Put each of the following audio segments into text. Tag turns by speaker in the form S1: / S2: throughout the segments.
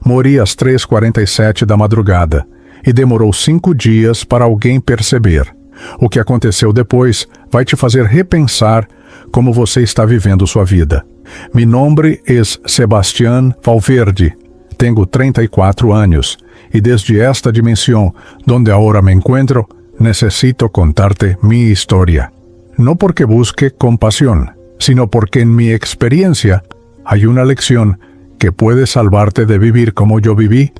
S1: Morri às 3h47 da madrugada e demorou 5 dias para alguém perceber. O que aconteceu depois vai te fazer repensar como você está vivendo sua vida. Mi nombre es Sebastián Valverde. Tengo 34 años y desde esta dimensión donde ahora me encuentro, necesito contarte mi historia. No porque busque compasión, sino porque en mi experiencia hay una lección que puede salvarte de vivir como yo viví,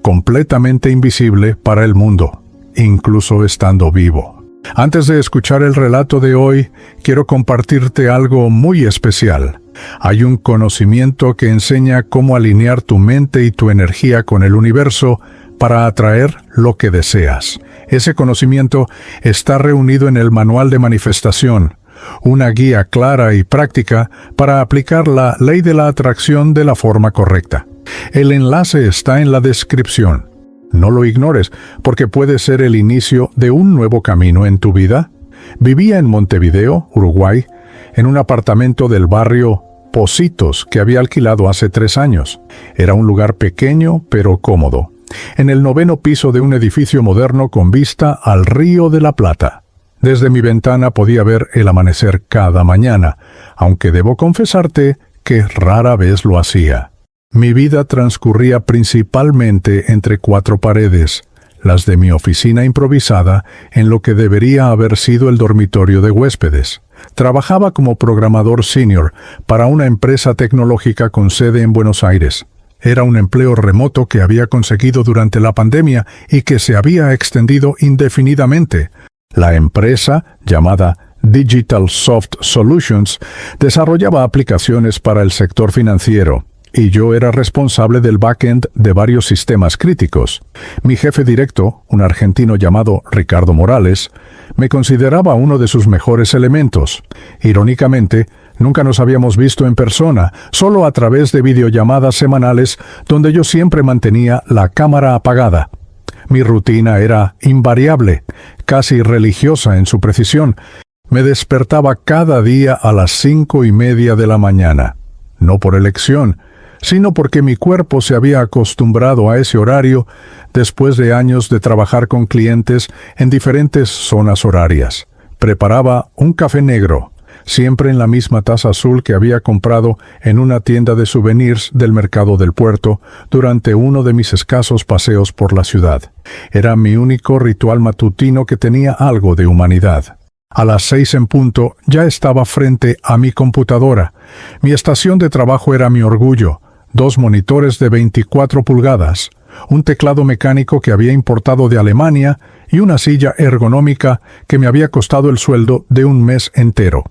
S1: completamente invisible para el mundo, incluso estando vivo. Antes de escuchar el relato de hoy, quiero compartirte algo muy especial. Hay un conocimiento que enseña cómo alinear tu mente y tu energía con el universo para atraer lo que deseas. Ese conocimiento está reunido en el Manual de Manifestación, una guía clara y práctica para aplicar la ley de la atracción de la forma correcta. El enlace está en la descripción. No lo ignores, porque puede ser el inicio de un nuevo camino en tu vida. Vivía en Montevideo, Uruguay, en un apartamento del barrio Pocitos que había alquilado hace 3 años. Era un lugar pequeño pero cómodo, en el 9º piso de un edificio moderno con vista al Río de la Plata. Desde mi ventana podía ver el amanecer cada mañana, aunque debo confesarte que rara vez lo hacía. Mi vida transcurría principalmente entre 4 paredes, las de mi oficina improvisada en lo que debería haber sido el dormitorio de huéspedes. Trabajaba como programador senior para una empresa tecnológica con sede en Buenos Aires. Era un empleo remoto que había conseguido durante la pandemia y que se había extendido indefinidamente. La empresa, llamada Digital Soft Solutions, desarrollaba aplicaciones para el sector financiero, y yo era responsable del backend de varios sistemas críticos. Mi jefe directo, un argentino llamado Ricardo Morales, me consideraba uno de sus mejores elementos. Irónicamente, nunca nos habíamos visto en persona, solo a través de videollamadas semanales donde yo siempre mantenía la cámara apagada. Mi rutina era invariable, casi religiosa en su precisión. Me despertaba cada día a las 5:30 de la mañana. No por elección, sino porque mi cuerpo se había acostumbrado a ese horario después de años de trabajar con clientes en diferentes zonas horarias. Preparaba un café negro, siempre en la misma taza azul que había comprado en una tienda de souvenirs del mercado del puerto durante uno de mis escasos paseos por la ciudad. Era mi único ritual matutino que tenía algo de humanidad. A las 6 en punto ya estaba frente a mi computadora. Mi estación de trabajo era mi orgullo. 2 monitores de 24 pulgadas, un teclado mecánico que había importado de Alemania y una silla ergonómica que me había costado el sueldo de un mes entero.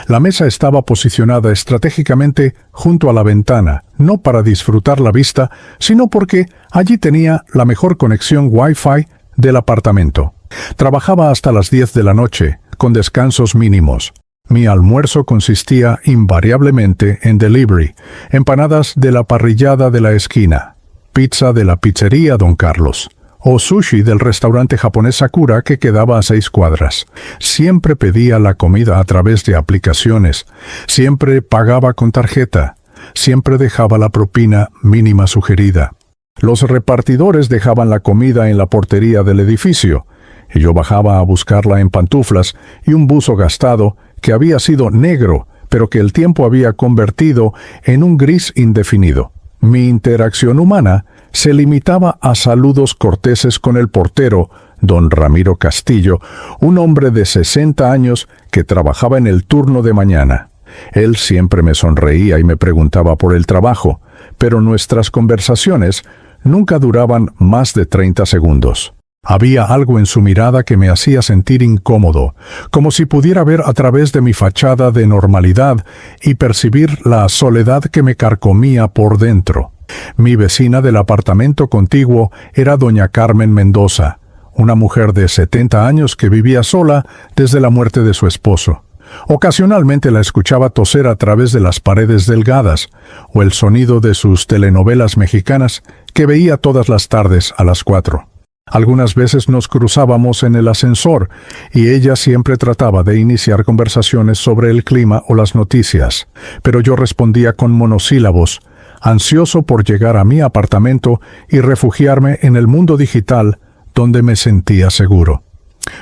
S1: La mesa estaba posicionada estratégicamente junto a la ventana, no para disfrutar la vista, sino porque allí tenía la mejor conexión Wi-Fi del apartamento. Trabajaba hasta las 10 de la noche, con descansos mínimos. Mi almuerzo consistía invariablemente en delivery, empanadas de la parrillada de la esquina, pizza de la pizzería Don Carlos, o sushi del restaurante japonés Sakura que quedaba a 6 cuadras. Siempre pedía la comida a través de aplicaciones, siempre pagaba con tarjeta, siempre dejaba la propina mínima sugerida. Los repartidores dejaban la comida en la portería del edificio, y yo bajaba a buscarla en pantuflas y un buzo gastado que había sido negro, pero que el tiempo había convertido en un gris indefinido. Mi interacción humana se limitaba a saludos corteses con el portero, don Ramiro Castillo, un hombre de 60 años que trabajaba en el turno de mañana. Él siempre me sonreía y me preguntaba por el trabajo, pero nuestras conversaciones nunca duraban más de 30 segundos. Había algo en su mirada que me hacía sentir incómodo, como si pudiera ver a través de mi fachada de normalidad y percibir la soledad que me carcomía por dentro. Mi vecina del apartamento contiguo era doña Carmen Mendoza, una mujer de 70 años que vivía sola desde la muerte de su esposo. Ocasionalmente la escuchaba toser a través de las paredes delgadas, o el sonido de sus telenovelas mexicanas que veía todas las tardes a las 4. Algunas veces nos cruzábamos en el ascensor y ella siempre trataba de iniciar conversaciones sobre el clima o las noticias, pero yo respondía con monosílabos, ansioso por llegar a mi apartamento y refugiarme en el mundo digital donde me sentía seguro.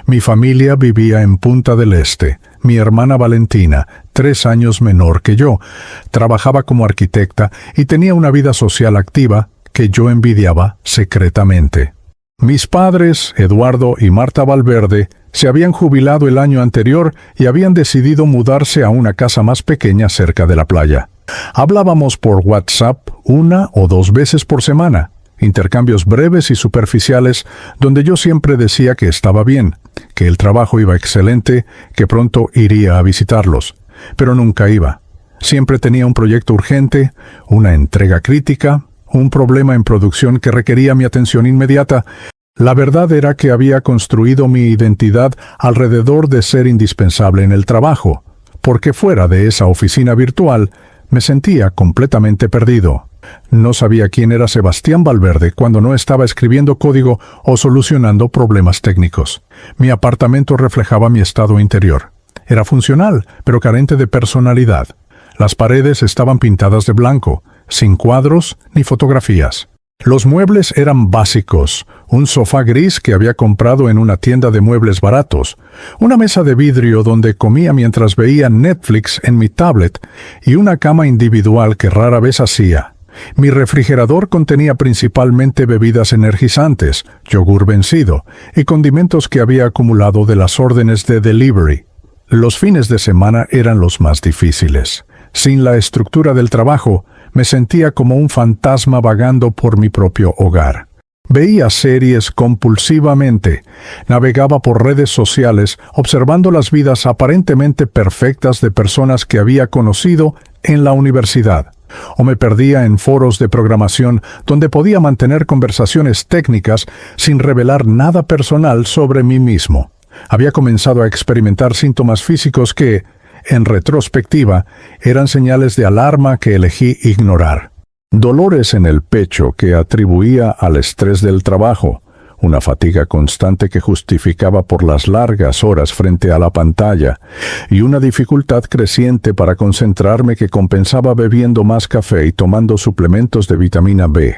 S1: Mi familia vivía en Punta del Este. Mi hermana Valentina, 3 años menor que yo, trabajaba como arquitecta y tenía una vida social activa que yo envidiaba secretamente. Mis padres, Eduardo y Marta Valverde, se habían jubilado el año anterior y habían decidido mudarse a una casa más pequeña cerca de la playa. Hablábamos por WhatsApp 1 o 2 veces por semana, intercambios breves y superficiales donde yo siempre decía que estaba bien, que el trabajo iba excelente, que pronto iría a visitarlos. Pero nunca iba. Siempre tenía un proyecto urgente, una entrega crítica, un problema en producción que requería mi atención inmediata. La verdad era que había construido mi identidad alrededor de ser indispensable en el trabajo, porque fuera de esa oficina virtual me sentía completamente perdido. No sabía quién era Sebastián Valverde cuando no estaba escribiendo código o solucionando problemas técnicos. Mi apartamento reflejaba mi estado interior. Era funcional, pero carente de personalidad. Las paredes estaban pintadas de blanco, sin cuadros ni fotografías. Los muebles eran básicos, un sofá gris que había comprado en una tienda de muebles baratos, una mesa de vidrio donde comía mientras veía Netflix en mi tablet y una cama individual que rara vez hacía. Mi refrigerador contenía principalmente bebidas energizantes, yogur vencido y condimentos que había acumulado de las órdenes de delivery. Los fines de semana eran los más difíciles. Sin la estructura del trabajo, me sentía como un fantasma vagando por mi propio hogar. Veía series compulsivamente, navegaba por redes sociales observando las vidas aparentemente perfectas de personas que había conocido en la universidad, o me perdía en foros de programación donde podía mantener conversaciones técnicas sin revelar nada personal sobre mí mismo. Había comenzado a experimentar síntomas físicos que, en retrospectiva, eran señales de alarma que elegí ignorar. Dolores en el pecho que atribuía al estrés del trabajo, una fatiga constante que justificaba por las largas horas frente a la pantalla, y una dificultad creciente para concentrarme que compensaba bebiendo más café y tomando suplementos de vitamina B.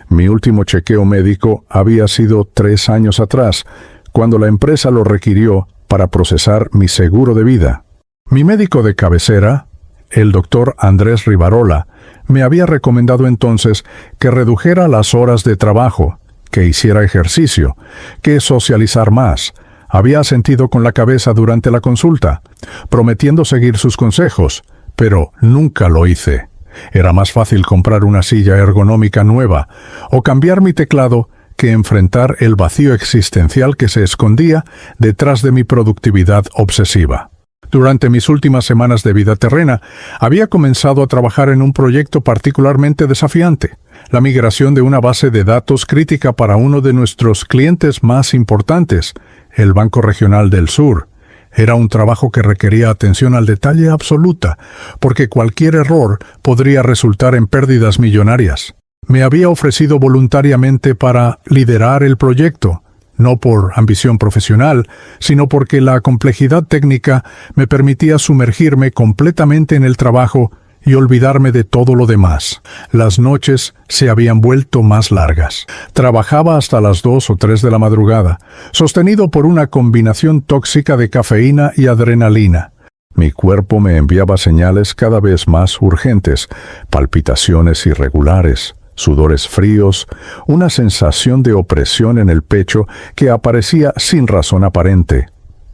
S1: Mi último chequeo médico había sido 3 años atrás, cuando la empresa lo requirió para procesar mi seguro de vida. Mi médico de cabecera, el doctor Andrés Rivarola, me había recomendado entonces que redujera las horas de trabajo, que hiciera ejercicio, que socializar más. Había asentido con la cabeza durante la consulta, prometiendo seguir sus consejos, pero nunca lo hice. Era más fácil comprar una silla ergonómica nueva o cambiar mi teclado que enfrentar el vacío existencial que se escondía detrás de mi productividad obsesiva. Durante mis últimas semanas de vida terrena, había comenzado a trabajar en un proyecto particularmente desafiante, la migración de una base de datos crítica para uno de nuestros clientes más importantes, el Banco Regional del Sur. Era un trabajo que requería atención al detalle absoluta, porque cualquier error podría resultar en pérdidas millonarias. Me había ofrecido voluntariamente para liderar el proyecto, no por ambición profesional, sino porque la complejidad técnica me permitía sumergirme completamente en el trabajo y olvidarme de todo lo demás. Las noches se habían vuelto más largas. Trabajaba hasta las 2 o 3 de la madrugada, sostenido por una combinación tóxica de cafeína y adrenalina. Mi cuerpo me enviaba señales cada vez más urgentes, palpitaciones irregulares, sudores fríos, una sensación de opresión en el pecho que aparecía sin razón aparente.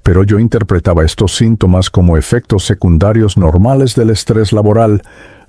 S1: Pero yo interpretaba estos síntomas como efectos secundarios normales del estrés laboral,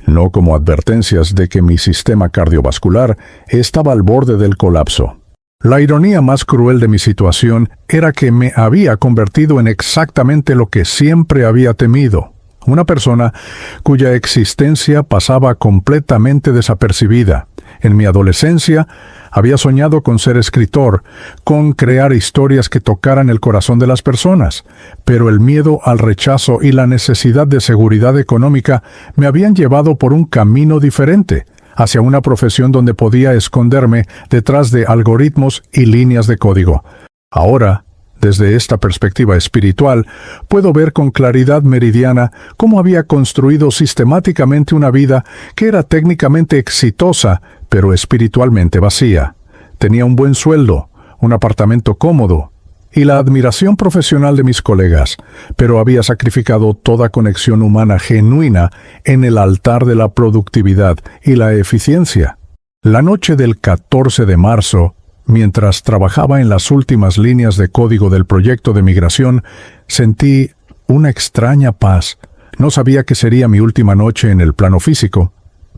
S1: no como advertencias de que mi sistema cardiovascular estaba al borde del colapso. La ironía más cruel de mi situación era que me había convertido en exactamente lo que siempre había temido, una persona cuya existencia pasaba completamente desapercibida. En mi adolescencia había soñado con ser escritor, con crear historias que tocaran el corazón de las personas, pero el miedo al rechazo y la necesidad de seguridad económica me habían llevado por un camino diferente, hacia una profesión donde podía esconderme detrás de algoritmos y líneas de código. Ahora, Desde esta perspectiva espiritual, puedo ver con claridad meridiana cómo había construido sistemáticamente una vida que era técnicamente exitosa, pero espiritualmente vacía. Tenía un buen sueldo, un apartamento cómodo y la admiración profesional de mis colegas, pero había sacrificado toda conexión humana genuina en el altar de la productividad y la eficiencia. La noche del 14 de marzo, mientras trabajaba en las últimas líneas de código del proyecto de migración, sentí una extraña paz. No sabía que sería mi última noche en el plano físico,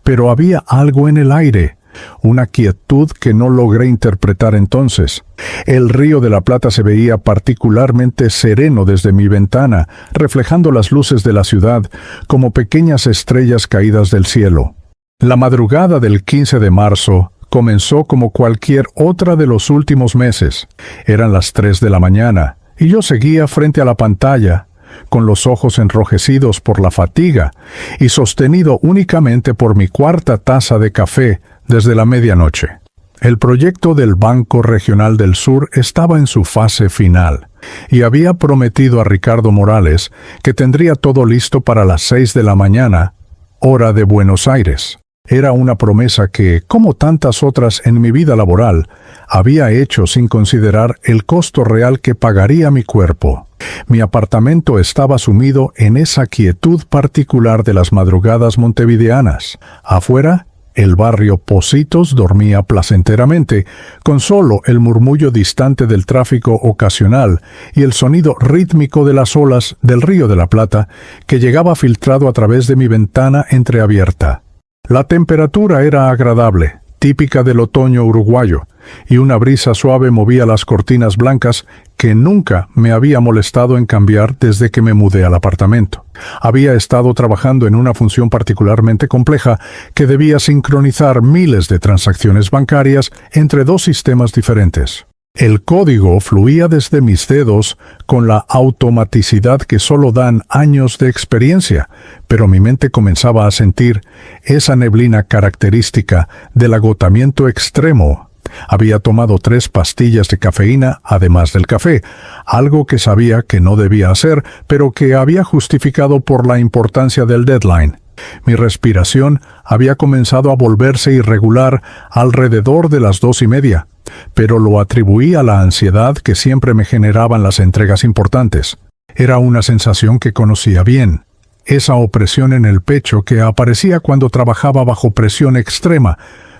S1: pero había algo en el aire, una quietud que no logré interpretar entonces. El río de la Plata se veía particularmente sereno desde mi ventana, reflejando las luces de la ciudad como pequeñas estrellas caídas del cielo. La madrugada del 15 de marzo comenzó como cualquier otra de los últimos meses. Eran las 3 de la mañana, y yo seguía frente a la pantalla, con los ojos enrojecidos por la fatiga, y sostenido únicamente por mi cuarta taza de café desde la medianoche. El proyecto del Banco Regional del Sur estaba en su fase final, y había prometido a Ricardo Morales que tendría todo listo para las 6 de la mañana, hora de Buenos Aires. Era una promesa que, como tantas otras en mi vida laboral, había hecho sin considerar el costo real que pagaría mi cuerpo. Mi apartamento estaba sumido en esa quietud particular de las madrugadas montevideanas. Afuera, el barrio Pocitos dormía placenteramente, con solo el murmullo distante del tráfico ocasional y el sonido rítmico de las olas del Río de la Plata que llegaba filtrado a través de mi ventana entreabierta. La temperatura era agradable, típica del otoño uruguayo, y una brisa suave movía las cortinas blancas que nunca me había molestado en cambiar desde que me mudé al apartamento. Había estado trabajando en una función particularmente compleja que debía sincronizar miles de transacciones bancarias entre dos sistemas diferentes. El código fluía desde mis dedos con la automaticidad que solo dan años de experiencia, pero mi mente comenzaba a sentir esa neblina característica del agotamiento extremo. Había tomado 3 pastillas de cafeína además del café, algo que sabía que no debía hacer, pero que había justificado por la importancia del deadline. Mi respiración había comenzado a volverse irregular alrededor de las 2:30, pero lo atribuí a la ansiedad que siempre me generaban las entregas importantes. Era una sensación que conocía bien, esa opresión en el pecho que aparecía cuando trabajaba bajo presión extrema.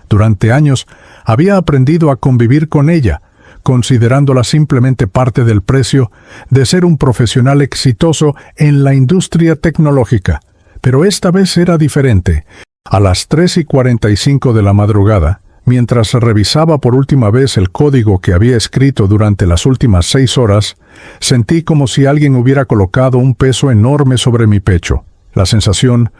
S1: Durante años había aprendido a convivir con ella, considerándola simplemente parte del precio de ser un profesional exitoso en la industria tecnológica. Pero esta vez era diferente. A las 3:45 de la madrugada, mientras revisaba por última vez el código que había escrito durante las últimas 6 horas, sentí como si alguien hubiera colocado un peso enorme sobre mi pecho. La sensación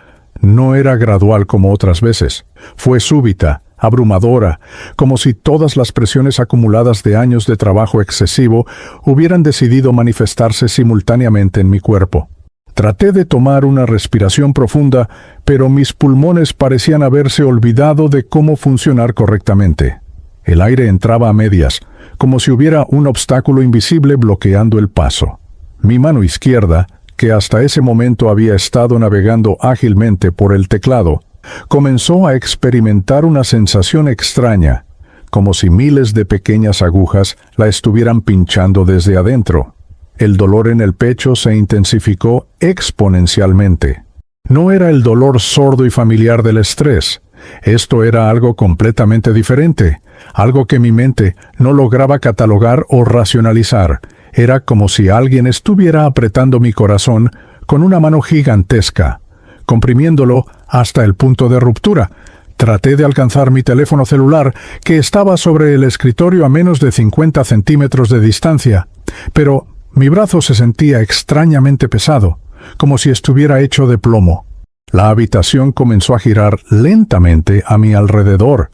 S1: no era gradual como otras veces. Fue súbita, abrumadora, como si todas las presiones acumuladas de años de trabajo excesivo hubieran decidido manifestarse simultáneamente en mi cuerpo. Traté de tomar una respiración profunda, pero mis pulmones parecían haberse olvidado de cómo funcionar correctamente. El aire entraba a medias, como si hubiera un obstáculo invisible bloqueando el paso. Mi mano izquierda, que hasta ese momento había estado navegando ágilmente por el teclado, comenzó a experimentar una sensación extraña, como si miles de pequeñas agujas la estuvieran pinchando desde adentro. El dolor en el pecho se intensificó exponencialmente. No era el dolor sordo y familiar del estrés. Esto era algo completamente diferente, algo que mi mente no lograba catalogar o racionalizar. Era como si alguien estuviera apretando mi corazón con una mano gigantesca, comprimiéndolo hasta el punto de ruptura. Traté de alcanzar mi teléfono celular, que estaba sobre el escritorio a menos de 50 centímetros de distancia, pero mi brazo se sentía extrañamente pesado, como si estuviera hecho de plomo. La habitación comenzó a girar lentamente a mi alrededor.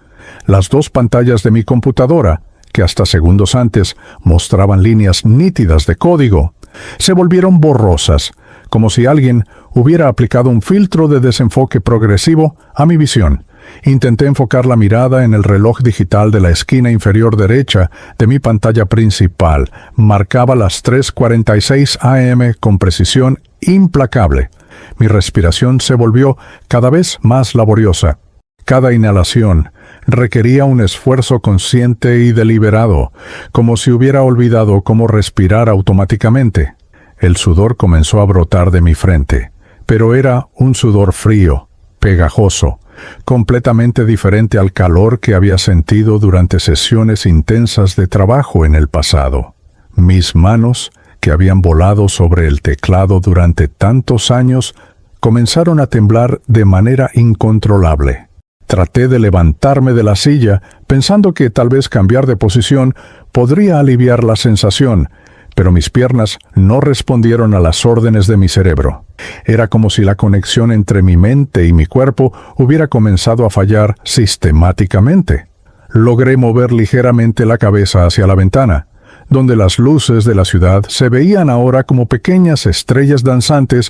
S1: Las 2 pantallas de mi computadora, que hasta segundos antes mostraban líneas nítidas de código, se volvieron borrosas, como si alguien hubiera aplicado un filtro de desenfoque progresivo a mi visión, Intenté enfocar la mirada en el reloj digital de la esquina inferior derecha de mi pantalla principal. Marcaba las 3:46 a.m. con precisión implacable. Mi respiración se volvió cada vez más laboriosa. Cada inhalación requería un esfuerzo consciente y deliberado, como si hubiera olvidado cómo respirar automáticamente. El sudor comenzó a brotar de mi frente, pero era un sudor frío, pegajoso, completamente diferente al calor que había sentido durante sesiones intensas de trabajo en el pasado. Mis manos, que habían volado sobre el teclado durante tantos años, comenzaron a temblar de manera incontrolable. Traté de levantarme de la silla, pensando que tal vez cambiar de posición podría aliviar la sensación, pero mis piernas no respondieron a las órdenes de mi cerebro. Era como si la conexión entre mi mente y mi cuerpo hubiera comenzado a fallar sistemáticamente. Logré mover ligeramente la cabeza hacia la ventana, donde las luces de la ciudad se veían ahora como pequeñas estrellas danzantes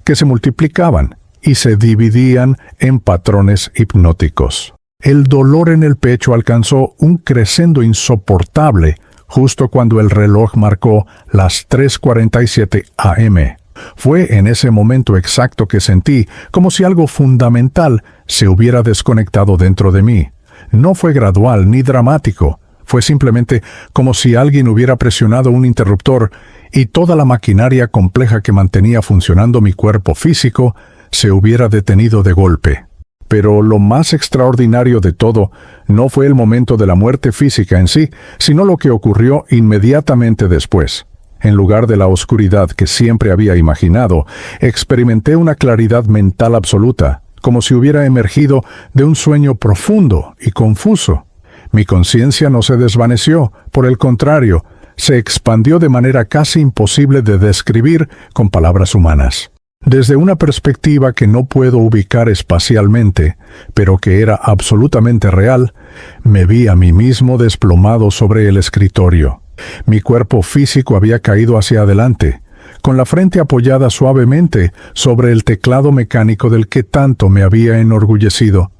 S1: que se multiplicaban y se dividían en patrones hipnóticos. El dolor en el pecho alcanzó un crescendo insoportable justo cuando el reloj marcó las 3:47 a.m. Fue en ese momento exacto que sentí como si algo fundamental se hubiera desconectado dentro de mí. No fue gradual ni dramático. Fue simplemente como si alguien hubiera presionado un interruptor y toda la maquinaria compleja que mantenía funcionando mi cuerpo físico se hubiera detenido de golpe. Pero lo más extraordinario de todo no fue el momento de la muerte física en sí, sino lo que ocurrió inmediatamente después. En lugar de la oscuridad que siempre había imaginado, experimenté una claridad mental absoluta, como si hubiera emergido de un sueño profundo y confuso. Mi conciencia no se desvaneció, por el contrario, se expandió de manera casi imposible de describir con palabras humanas. Desde una perspectiva que no puedo ubicar espacialmente, pero que era absolutamente real, me vi a mí mismo desplomado sobre el escritorio. Mi cuerpo físico había caído hacia adelante, con la frente apoyada suavemente sobre el teclado mecánico del que tanto me había enorgullecido.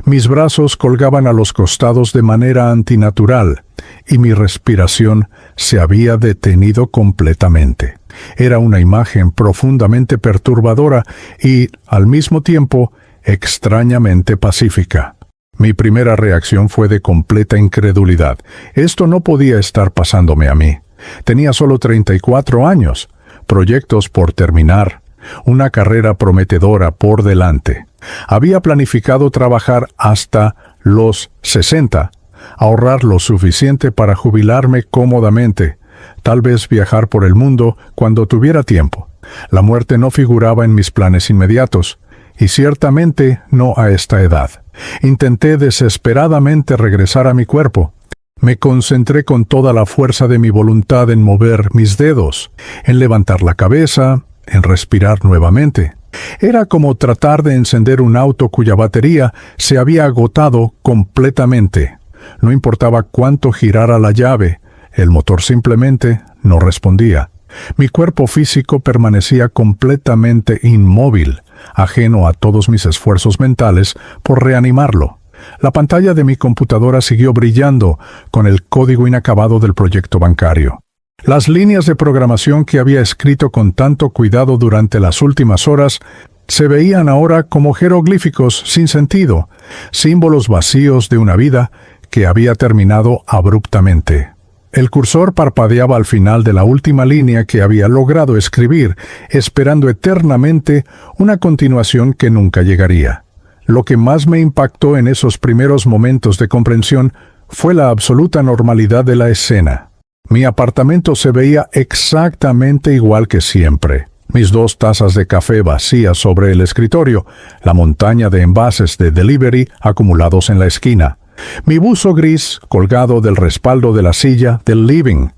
S1: Mis brazos colgaban a los costados de manera antinatural, y mi respiración se había detenido completamente. Era una imagen profundamente perturbadora y, al mismo tiempo, extrañamente pacífica. Mi primera reacción fue de completa incredulidad. Esto no podía estar pasándome a mí. Tenía solo 34 años, proyectos por terminar, una carrera prometedora por delante. Había planificado trabajar hasta los 60, ahorrar lo suficiente para jubilarme cómodamente, tal vez viajar por el mundo cuando tuviera tiempo. La muerte no figuraba en mis planes inmediatos, y ciertamente no a esta edad. Intenté desesperadamente regresar a mi cuerpo. Me concentré con toda la fuerza de mi voluntad en mover mis dedos, en levantar la cabeza, en respirar nuevamente. Era como tratar de encender un auto cuya batería se había agotado completamente. No importaba cuánto girara la llave, el motor simplemente no respondía. Mi cuerpo físico permanecía completamente inmóvil, ajeno a todos mis esfuerzos mentales por reanimarlo. La pantalla de mi computadora siguió brillando con el código inacabado del proyecto bancario. Las líneas de programación que había escrito con tanto cuidado durante las últimas horas se veían ahora como jeroglíficos sin sentido, símbolos vacíos de una vida que había terminado abruptamente. El cursor parpadeaba al final de la última línea que había logrado escribir, esperando eternamente una continuación que nunca llegaría. Lo que más me impactó en esos primeros momentos de comprensión fue la absoluta normalidad de la escena. Mi apartamento se veía exactamente igual que siempre. Mis 2 tazas de café vacías sobre el escritorio, la montaña de envases de delivery acumulados en la esquina, mi buzo gris colgado del respaldo de la silla del living.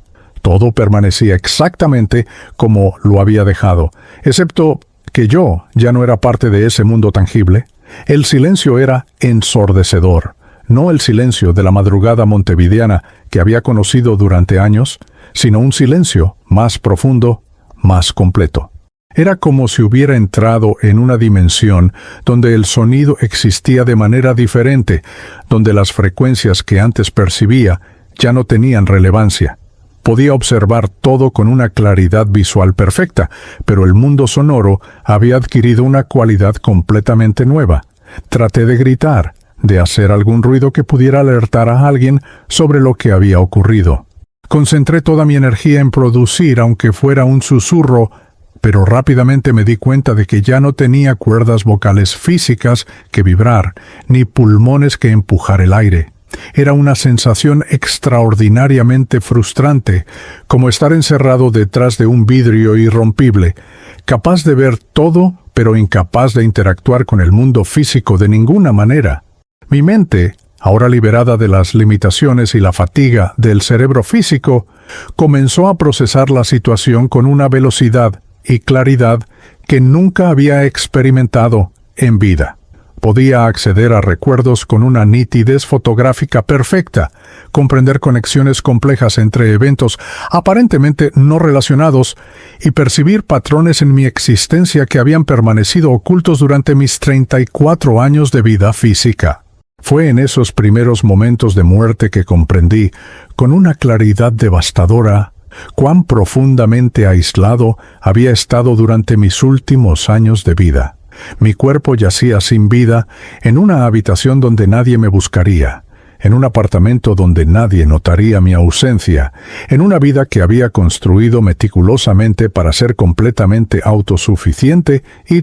S1: Todo permanecía exactamente como lo había dejado, excepto que yo ya no era parte de ese mundo tangible. El silencio era ensordecedor. No el silencio de la madrugada montevideana que había conocido durante años, sino un silencio más profundo, más completo. Era como si hubiera entrado en una dimensión donde el sonido existía de manera diferente, donde las frecuencias que antes percibía ya no tenían relevancia. Podía observar todo con una claridad visual perfecta, pero el mundo sonoro había adquirido una cualidad completamente nueva. Traté de gritar, de hacer algún ruido que pudiera alertar a alguien sobre lo que había ocurrido. Concentré toda mi energía en producir, aunque fuera un susurro, pero rápidamente me di cuenta de que ya no tenía cuerdas vocales físicas que vibrar, ni pulmones que empujar el aire. Era una sensación extraordinariamente frustrante, como estar encerrado detrás de un vidrio irrompible, capaz de ver todo, pero incapaz de interactuar con el mundo físico de ninguna manera. Mi mente, ahora liberada de las limitaciones y la fatiga del cerebro físico, comenzó a procesar la situación con una velocidad y claridad que nunca había experimentado en vida. Podía acceder a recuerdos con una nitidez fotográfica perfecta, comprender conexiones complejas entre eventos aparentemente no relacionados y percibir patrones en mi existencia que habían permanecido ocultos durante mis 34 años de vida física. Fue en esos primeros momentos de muerte que comprendí, con una claridad devastadora, cuán profundamente aislado había estado durante mis últimos años de vida. Mi cuerpo yacía sin vida en una habitación donde nadie me buscaría, en un apartamento donde nadie notaría mi ausencia, en una vida que había construido meticulosamente para ser completamente autosuficiente y,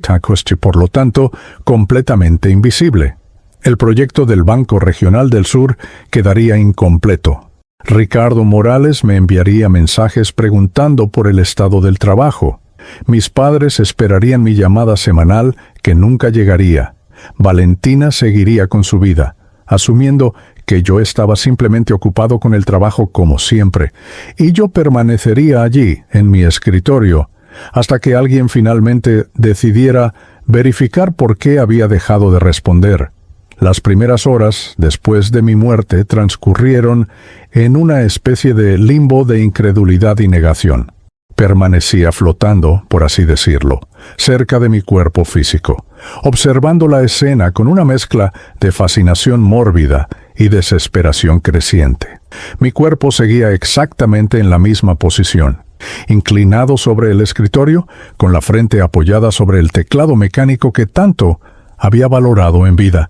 S1: por lo tanto, completamente invisible. El proyecto del Banco Regional del Sur quedaría incompleto. Ricardo Morales me enviaría mensajes preguntando por el estado del trabajo. Mis padres esperarían mi llamada semanal que nunca llegaría. Valentina seguiría con su vida, asumiendo que yo estaba simplemente ocupado con el trabajo como siempre, y yo permanecería allí, en mi escritorio, hasta que alguien finalmente decidiera verificar por qué había dejado de responder. Las primeras horas, después de mi muerte, transcurrieron en una especie de limbo de incredulidad y negación. Permanecía flotando, por así decirlo, cerca de mi cuerpo físico, observando la escena con una mezcla de fascinación mórbida y desesperación creciente. Mi cuerpo seguía exactamente en la misma posición, inclinado sobre el escritorio, con la frente apoyada sobre el teclado mecánico que tanto había valorado en vida.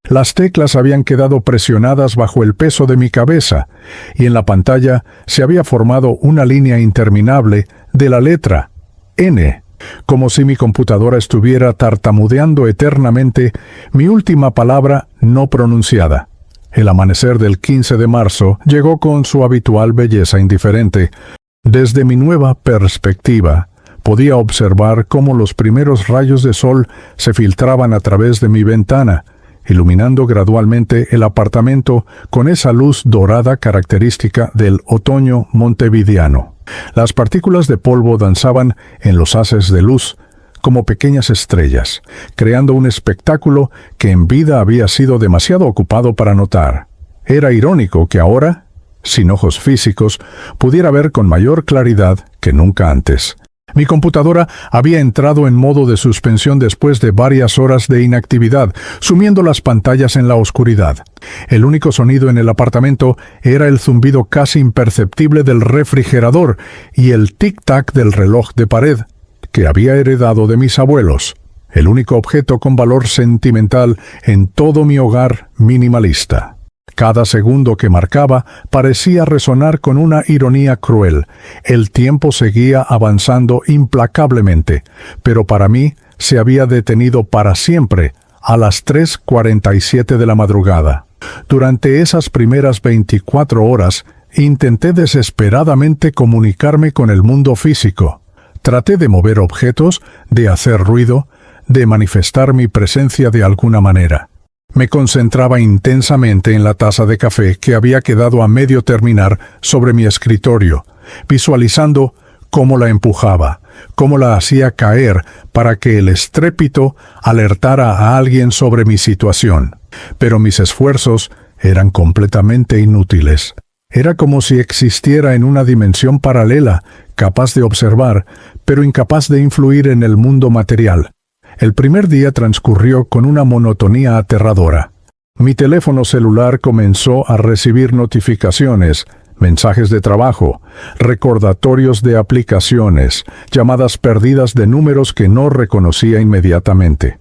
S1: Las teclas habían quedado presionadas bajo el peso de mi cabeza, y en la pantalla se había formado una línea interminable de la letra N, como si mi computadora estuviera tartamudeando eternamente mi última palabra no pronunciada. El amanecer del 15 de marzo llegó con su habitual belleza indiferente. Desde mi nueva perspectiva, podía observar cómo los primeros rayos de sol se filtraban a través de mi ventana, iluminando gradualmente el apartamento con esa luz dorada característica del otoño montevideano. Las partículas de polvo danzaban en los haces de luz como pequeñas estrellas, creando un espectáculo que en vida había sido demasiado ocupado para notar. Era irónico que ahora, sin ojos físicos, pudiera ver con mayor claridad que nunca antes. Mi computadora había entrado en modo de suspensión después de varias horas de inactividad, sumiendo las pantallas en la oscuridad. El único sonido en el apartamento era el zumbido casi imperceptible del refrigerador y el tic-tac del reloj de pared, que había heredado de mis abuelos, el único objeto con valor sentimental en todo mi hogar minimalista. Cada segundo que marcaba parecía resonar con una ironía cruel. El tiempo seguía avanzando implacablemente, pero para mí se había detenido para siempre a las 3:47 de la madrugada. Durante esas primeras 24 horas, intenté desesperadamente comunicarme con el mundo físico. Traté de mover objetos, de hacer ruido, de manifestar mi presencia de alguna manera. Me concentraba intensamente en la taza de café que había quedado a medio terminar sobre mi escritorio, visualizando cómo la empujaba, cómo la hacía caer para que el estrépito alertara a alguien sobre mi situación. Pero mis esfuerzos eran completamente inútiles. Era como si existiera en una dimensión paralela capaz de observar, pero incapaz de influir en el mundo material. El primer día transcurrió con una monotonía aterradora. Mi teléfono celular comenzó a recibir notificaciones, mensajes de trabajo, recordatorios de aplicaciones, llamadas perdidas de números que no reconocía inmediatamente.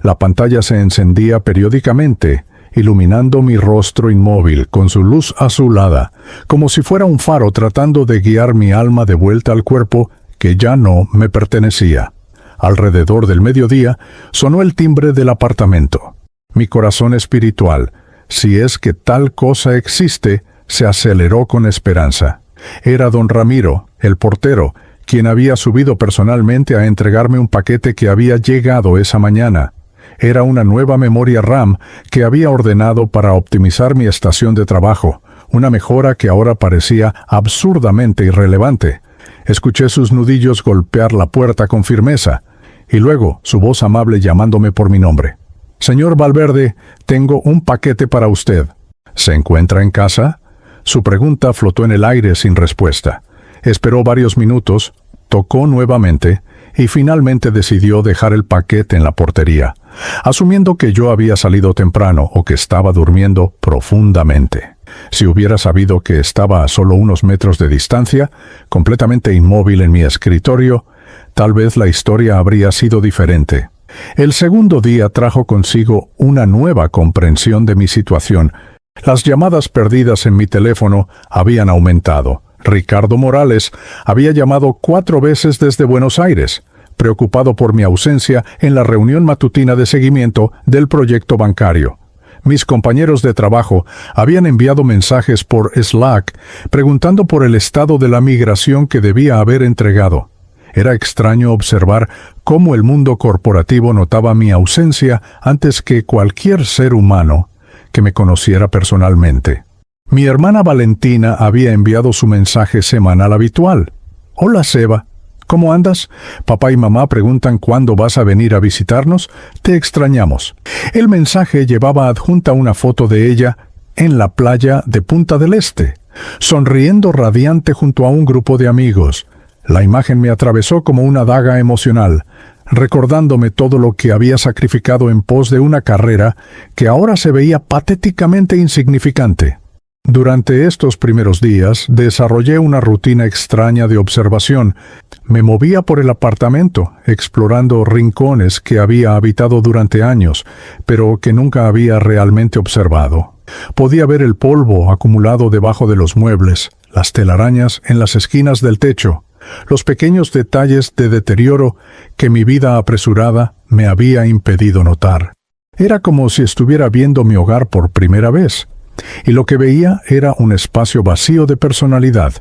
S1: La pantalla se encendía periódicamente, iluminando mi rostro inmóvil con su luz azulada, como si fuera un faro tratando de guiar mi alma de vuelta al cuerpo que ya no me pertenecía. Alrededor del mediodía sonó el timbre del apartamento. Mi corazón espiritual, si es que tal cosa existe, se aceleró con esperanza. Era don Ramiro, el portero, quien había subido personalmente a entregarme un paquete que había llegado esa mañana. Era una nueva memoria RAM que había ordenado para optimizar mi estación de trabajo, una mejora que ahora parecía absurdamente irrelevante. Escuché sus nudillos golpear la puerta con firmeza, y luego su voz amable llamándome por mi nombre. «Señor Valverde, tengo un paquete para usted». «¿Se encuentra en casa?» Su pregunta flotó en el aire sin respuesta. Esperó varios minutos, tocó nuevamente y finalmente decidió dejar el paquete en la portería, asumiendo que yo había salido temprano o que estaba durmiendo profundamente. Si hubiera sabido que estaba a solo unos metros de distancia, completamente inmóvil en mi escritorio, tal vez la historia habría sido diferente. El segundo día trajo consigo una nueva comprensión de mi situación. Las llamadas perdidas en mi teléfono habían aumentado. Ricardo Morales había llamado 4 veces desde Buenos Aires, preocupado por mi ausencia en la reunión matutina de seguimiento del proyecto bancario. Mis compañeros de trabajo habían enviado mensajes por Slack preguntando por el estado de la migración que debía haber entregado. Era extraño observar cómo el mundo corporativo notaba mi ausencia antes que cualquier ser humano que me conociera personalmente. Mi hermana Valentina había enviado su mensaje semanal habitual. «Hola, Seba. ¿Cómo andas? Papá y mamá preguntan cuándo vas a venir a visitarnos. Te extrañamos». El mensaje llevaba adjunta una foto de ella en la playa de Punta del Este, sonriendo radiante junto a un grupo de amigos. La imagen me atravesó como una daga emocional, recordándome todo lo que había sacrificado en pos de una carrera que ahora se veía patéticamente insignificante. Durante estos primeros días desarrollé una rutina extraña de observación. Me movía por el apartamento, explorando rincones que había habitado durante años, pero que nunca había realmente observado. Podía ver el polvo acumulado debajo de los muebles, las telarañas en las esquinas del techo, los pequeños detalles de deterioro que mi vida apresurada me había impedido notar. Era como si estuviera viendo mi hogar por primera vez. Y lo que veía era un espacio vacío de personalidad,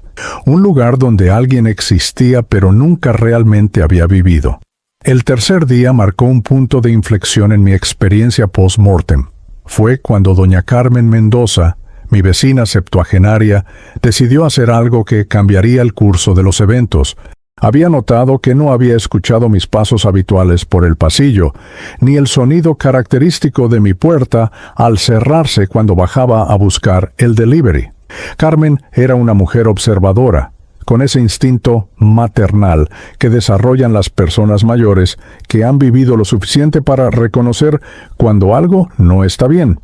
S1: un lugar donde alguien existía pero nunca realmente había vivido. El tercer día marcó un punto de inflexión en mi experiencia post-mortem. Fue cuando doña Carmen Mendoza, mi vecina septuagenaria, decidió hacer algo que cambiaría el curso de los eventos. Había notado que no había escuchado mis pasos habituales por el pasillo, ni el sonido característico de mi puerta al cerrarse cuando bajaba a buscar el delivery. Carmen era una mujer observadora, con ese instinto maternal que desarrollan las personas mayores que han vivido lo suficiente para reconocer cuando algo no está bien.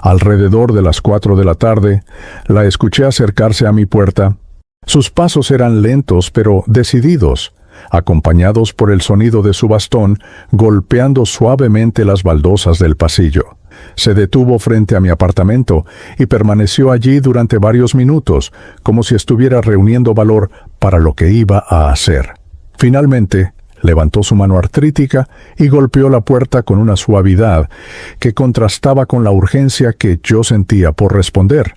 S1: Alrededor de las 4 de la tarde, la escuché acercarse a mi puerta. Sus pasos eran lentos pero decididos, acompañados por el sonido de su bastón golpeando suavemente las baldosas del pasillo. Se detuvo frente a mi apartamento y permaneció allí durante varios minutos, como si estuviera reuniendo valor para lo que iba a hacer. Finalmente, levantó su mano artrítica y golpeó la puerta con una suavidad que contrastaba con la urgencia que yo sentía por responder.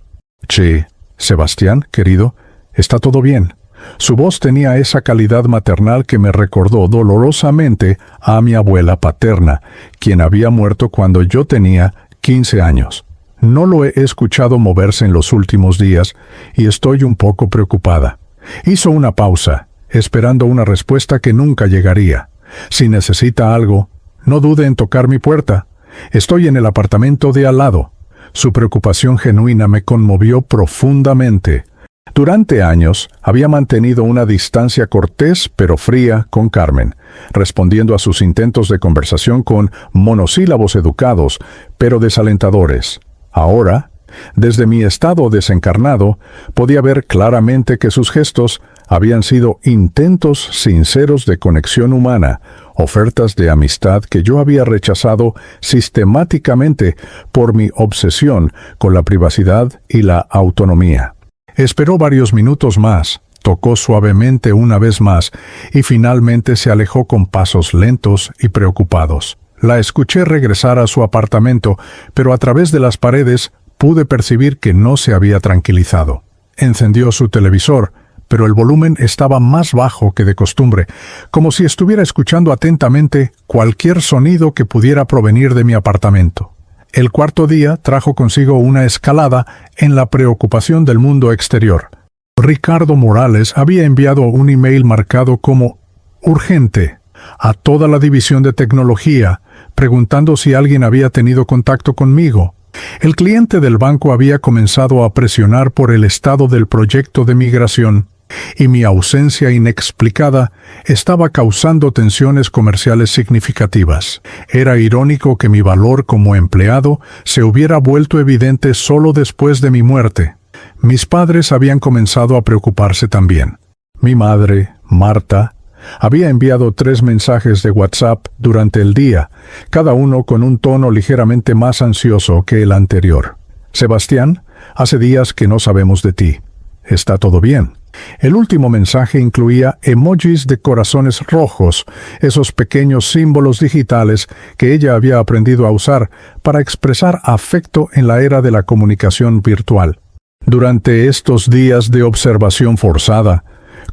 S1: «Che, Sebastián, querido, ¿está todo bien?» Su voz tenía esa calidad maternal que me recordó dolorosamente a mi abuela paterna, quien había muerto cuando yo tenía 15 años. No lo he escuchado moverse en los últimos días y estoy un poco preocupada. Hizo una pausa, esperando una respuesta que nunca llegaría. Si necesita algo, no dude en tocar mi puerta. Estoy en el apartamento de al lado. Su preocupación genuina me conmovió profundamente. Durante años había mantenido una distancia cortés pero fría con Carmen, respondiendo a sus intentos de conversación con monosílabos educados pero desalentadores. Ahora, desde mi estado desencarnado, podía ver claramente que sus gestos habían sido intentos sinceros de conexión humana, ofertas de amistad que yo había rechazado sistemáticamente por mi obsesión con la privacidad y la autonomía. Esperó varios minutos más, tocó suavemente una vez más y finalmente se alejó con pasos lentos y preocupados. La escuché regresar a su apartamento, pero a través de las paredes pude percibir que no se había tranquilizado. Encendió su televisor, pero el volumen estaba más bajo que de costumbre, como si estuviera escuchando atentamente cualquier sonido que pudiera provenir de mi apartamento. El cuarto día trajo consigo una escalada en la preocupación del mundo exterior. Ricardo Morales había enviado un email marcado como urgente a toda la división de tecnología, preguntando si alguien había tenido contacto conmigo. El cliente del banco había comenzado a presionar por el estado del proyecto de migración, y mi ausencia inexplicada estaba causando tensiones comerciales significativas. Era irónico que mi valor como empleado se hubiera vuelto evidente solo después de mi muerte. Mis padres habían comenzado a preocuparse también. Mi madre, Marta, había enviado 3 mensajes de WhatsApp durante el día, cada uno con un tono ligeramente más ansioso que el anterior. Sebastián, hace días que no sabemos de ti. ¿Está todo bien? El último mensaje incluía emojis de corazones rojos, esos pequeños símbolos digitales que ella había aprendido a usar para expresar afecto en la era de la comunicación virtual. Durante estos días de observación forzada,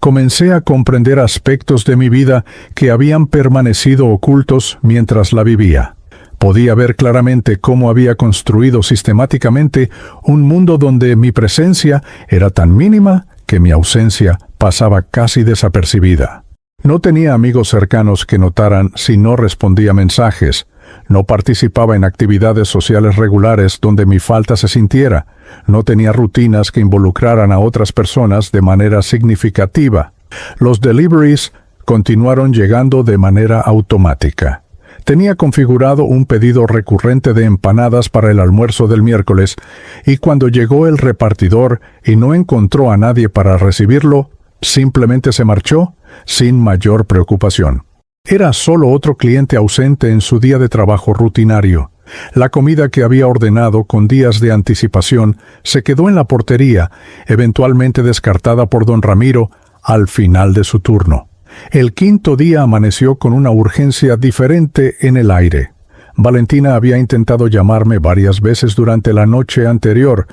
S1: comencé a comprender aspectos de mi vida que habían permanecido ocultos mientras la vivía. Podía ver claramente cómo había construido sistemáticamente un mundo donde mi presencia era tan mínima que mi ausencia pasaba casi desapercibida. No tenía amigos cercanos que notaran si no respondía mensajes. No participaba en actividades sociales regulares donde mi falta se sintiera. No tenía rutinas que involucraran a otras personas de manera significativa. Los deliveries continuaron llegando de manera automática. Tenía configurado un pedido recurrente de empanadas para el almuerzo del miércoles, y cuando llegó el repartidor y no encontró a nadie para recibirlo, simplemente se marchó sin mayor preocupación. Era solo otro cliente ausente en su día de trabajo rutinario. La comida que había ordenado con días de anticipación se quedó en la portería, eventualmente descartada por don Ramiro al final de su turno. El quinto día amaneció con una urgencia diferente en el aire. Valentina había intentado llamarme varias veces durante la noche anterior,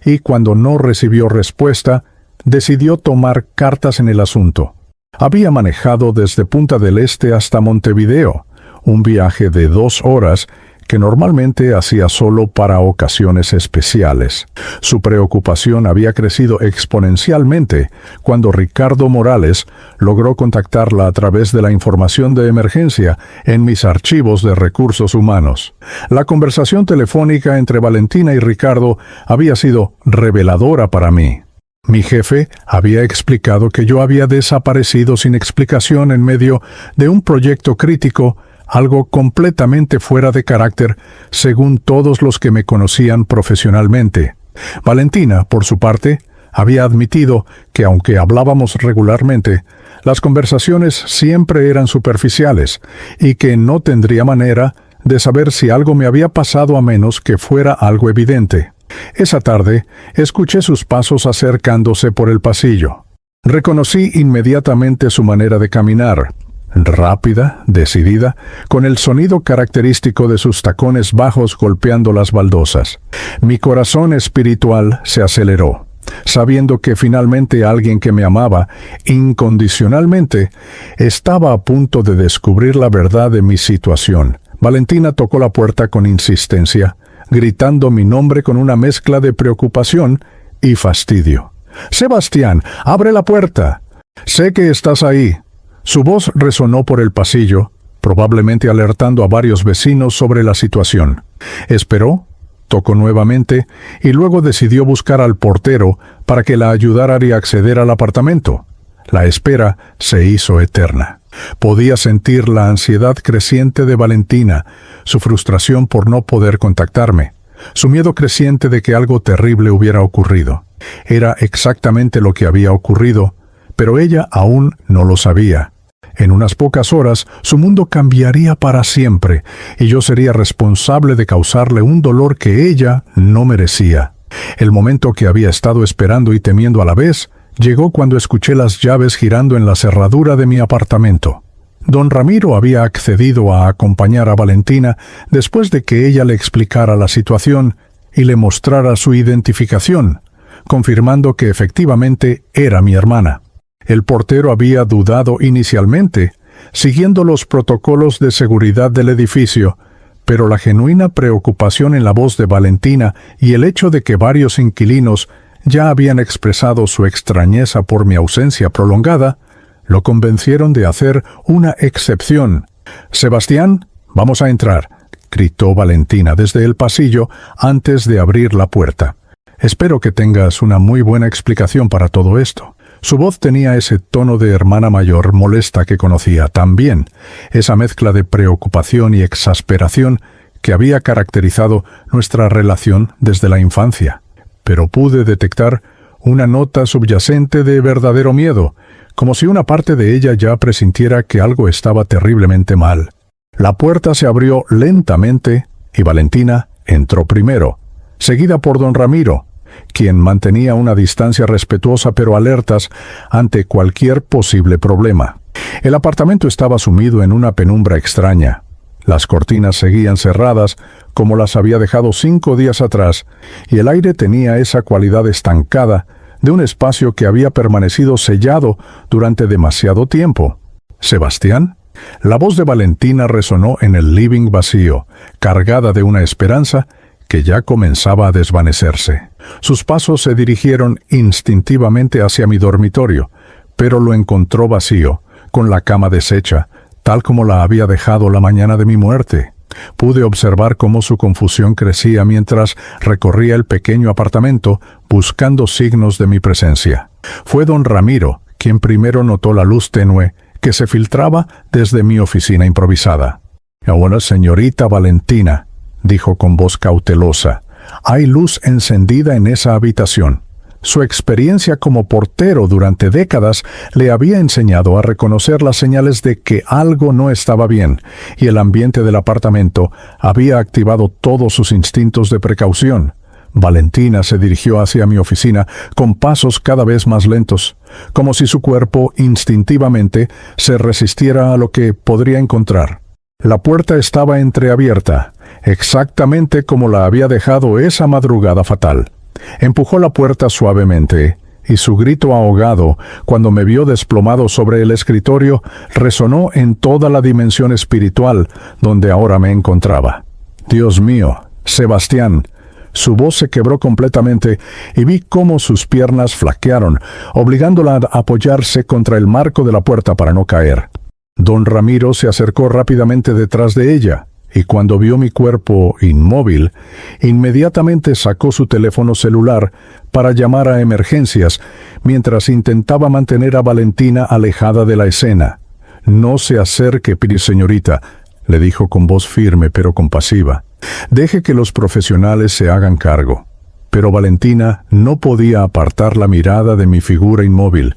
S1: y cuando no recibió respuesta, decidió tomar cartas en el asunto. Había manejado desde Punta del Este hasta Montevideo, un viaje de 2 horas que normalmente hacía solo para ocasiones especiales. Su preocupación había crecido exponencialmente cuando Ricardo Morales logró contactarla a través de la información de emergencia en mis archivos de recursos humanos. La conversación telefónica entre Valentina y Ricardo había sido reveladora para mí. Mi jefe había explicado que yo había desaparecido sin explicación en medio de un proyecto crítico, algo completamente fuera de carácter, según todos los que me conocían profesionalmente. Valentina, por su parte, había admitido que aunque hablábamos regularmente, las conversaciones siempre eran superficiales y que no tendría manera de saber si algo me había pasado a menos que fuera algo evidente. Esa tarde, escuché sus pasos acercándose por el pasillo. Reconocí inmediatamente su manera de caminar. Rápida, decidida, con el sonido característico de sus tacones bajos golpeando las baldosas. Mi corazón espiritual se aceleró, sabiendo que finalmente alguien que me amaba incondicionalmente estaba a punto de descubrir la verdad de mi situación. Valentina tocó la puerta con insistencia, gritando mi nombre con una mezcla de preocupación y fastidio. «Sebastián, abre la puerta. Sé que estás ahí». Su voz resonó por el pasillo, probablemente alertando a varios vecinos sobre la situación. Esperó, tocó nuevamente y luego decidió buscar al portero para que la ayudara a acceder al apartamento. La espera se hizo eterna. Podía sentir la ansiedad creciente de Valentina, su frustración por no poder contactarme, su miedo creciente de que algo terrible hubiera ocurrido. Era exactamente lo que había ocurrido, pero ella aún no lo sabía. En unas pocas horas, su mundo cambiaría para siempre, y yo sería responsable de causarle un dolor que ella no merecía. El momento que había estado esperando y temiendo a la vez, llegó cuando escuché las llaves girando en la cerradura de mi apartamento. Don Ramiro había accedido a acompañar a Valentina después de que ella le explicara la situación y le mostrara su identificación, confirmando que efectivamente era mi hermana. El portero había dudado inicialmente, siguiendo los protocolos de seguridad del edificio, pero la genuina preocupación en la voz de Valentina y el hecho de que varios inquilinos ya habían expresado su extrañeza por mi ausencia prolongada, lo convencieron de hacer una excepción. «Sebastián, vamos a entrar», gritó Valentina desde el pasillo antes de abrir la puerta. «Espero que tengas una muy buena explicación para todo esto». Su voz tenía ese tono de hermana mayor molesta que conocía tan bien, esa mezcla de preocupación y exasperación que había caracterizado nuestra relación desde la infancia. Pero pude detectar una nota subyacente de verdadero miedo, como si una parte de ella ya presintiera que algo estaba terriblemente mal. La puerta se abrió lentamente y Valentina entró primero, seguida por don Ramiro, quien mantenía una distancia respetuosa pero alertas ante cualquier posible problema. El apartamento estaba sumido en una penumbra extraña. Las cortinas seguían cerradas como las había dejado 5 días atrás, y el aire tenía esa cualidad estancada de un espacio que había permanecido sellado durante demasiado tiempo. «¿Sebastián?». La voz de Valentina resonó en el living vacío, cargada de una esperanza que ya comenzaba a desvanecerse. Sus pasos se dirigieron instintivamente hacia mi dormitorio, pero lo encontró vacío, con la cama deshecha, tal como la había dejado la mañana de mi muerte. Pude observar cómo su confusión crecía mientras recorría el pequeño apartamento buscando signos de mi presencia. Fue don Ramiro quien primero notó la luz tenue que se filtraba desde mi oficina improvisada. «Ahora, señorita Valentina», dijo con voz cautelosa, «hay luz encendida en esa habitación». Su experiencia como portero durante décadas le había enseñado a reconocer las señales de que algo no estaba bien, y el ambiente del apartamento había activado todos sus instintos de precaución. Valentina se dirigió hacia mi oficina con pasos cada vez más lentos, como si su cuerpo instintivamente se resistiera a lo que podría encontrar. La puerta estaba entreabierta, exactamente como la había dejado esa madrugada fatal. Empujó la puerta suavemente, y su grito ahogado, cuando me vio desplomado sobre el escritorio, resonó en toda la dimensión espiritual donde ahora me encontraba. «Dios mío, Sebastián». Su voz se quebró completamente y vi cómo sus piernas flaquearon, obligándola a apoyarse contra el marco de la puerta para no caer. Don Ramiro se acercó rápidamente detrás de ella, y cuando vio mi cuerpo inmóvil, inmediatamente sacó su teléfono celular para llamar a emergencias, mientras intentaba mantener a Valentina alejada de la escena. «No se acerque, señorita», le dijo con voz firme pero compasiva. «Deje que los profesionales se hagan cargo». Pero Valentina no podía apartar la mirada de mi figura inmóvil.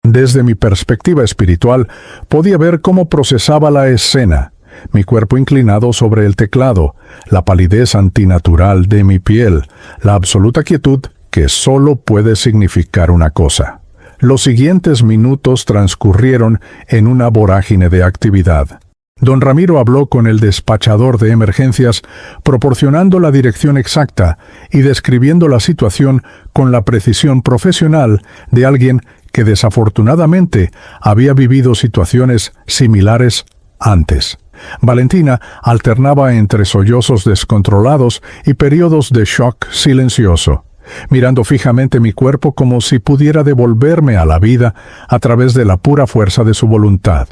S1: Desde mi perspectiva espiritual, podía ver cómo procesaba la escena. Mi cuerpo inclinado sobre el teclado, la palidez antinatural de mi piel, la absoluta quietud que solo puede significar una cosa. Los siguientes minutos transcurrieron en una vorágine de actividad. Don Ramiro habló con el despachador de emergencias, proporcionando la dirección exacta y describiendo la situación con la precisión profesional de alguien que desafortunadamente había vivido situaciones similares antes. Valentina alternaba entre sollozos descontrolados y periodos de shock silencioso, mirando fijamente mi cuerpo como si pudiera devolverme a la vida a través de la pura fuerza de su voluntad.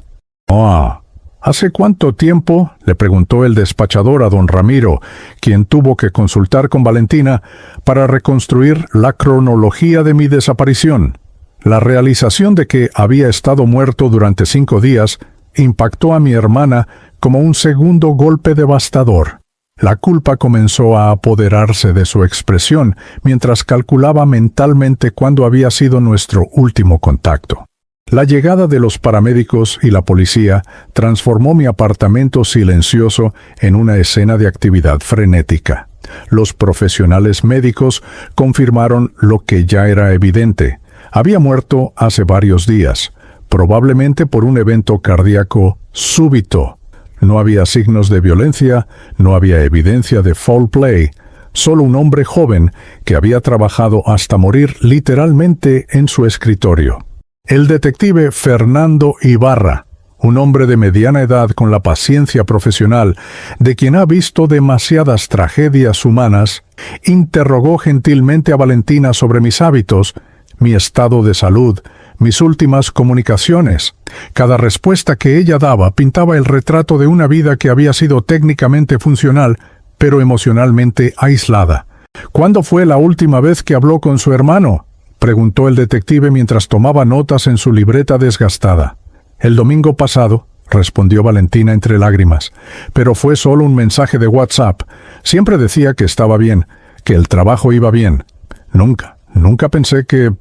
S1: «Ah, ¿Hace cuánto tiempo?, le preguntó el despachador a don Ramiro, quien tuvo que consultar con Valentina para reconstruir la cronología de mi desaparición. La realización de que había estado muerto durante 5 días impactó a mi hermana como un segundo golpe devastador. La culpa comenzó a apoderarse de su expresión mientras calculaba mentalmente cuándo había sido nuestro último contacto. La llegada de los paramédicos y la policía transformó mi apartamento silencioso en una escena de actividad frenética. Los profesionales médicos confirmaron lo que ya era evidente. Había muerto hace varios días, probablemente por un evento cardíaco súbito. No había signos de violencia, no había evidencia de foul play, solo un hombre joven que había trabajado hasta morir literalmente en su escritorio. El detective Fernando Ibarra, un hombre de mediana edad con la paciencia profesional de quien ha visto demasiadas tragedias humanas, interrogó gentilmente a Valentina sobre mis hábitos, mi estado de salud, mis últimas comunicaciones. Cada respuesta que ella daba pintaba el retrato de una vida que había sido técnicamente funcional, pero emocionalmente aislada. ¿Cuándo fue la última vez que habló con su hermano?, preguntó el detective mientras tomaba notas en su libreta desgastada. El domingo pasado, respondió Valentina entre lágrimas, pero fue solo un mensaje de WhatsApp. Siempre decía que estaba bien, que el trabajo iba bien. Nunca pensé que...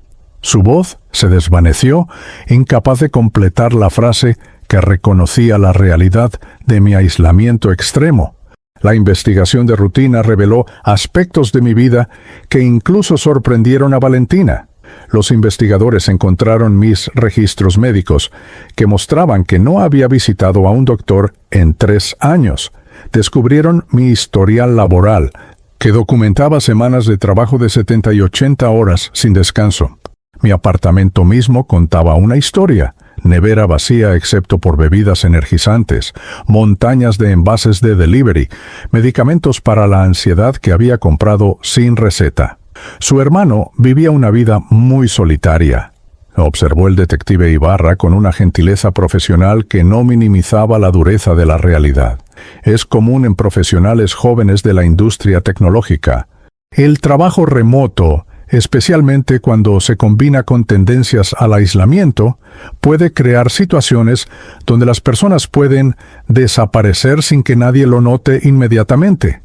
S1: Su voz se desvaneció, incapaz de completar la frase que reconocía la realidad de mi aislamiento extremo. La investigación de rutina reveló aspectos de mi vida que incluso sorprendieron a Valentina. Los investigadores encontraron mis registros médicos, que mostraban que no había visitado a un doctor en 3 años. Descubrieron mi historial laboral, que documentaba semanas de trabajo de 70 y 80 horas sin descanso. Mi apartamento mismo contaba una historia: nevera vacía excepto por bebidas energizantes, montañas de envases de delivery, medicamentos para la ansiedad que había comprado sin receta. Su hermano vivía una vida muy solitaria, observó el detective Ibarra con una gentileza profesional que no minimizaba la dureza de la realidad. Es común en profesionales jóvenes de la industria tecnológica. El trabajo remoto, especialmente cuando se combina con tendencias al aislamiento, puede crear situaciones donde las personas pueden desaparecer sin que nadie lo note inmediatamente.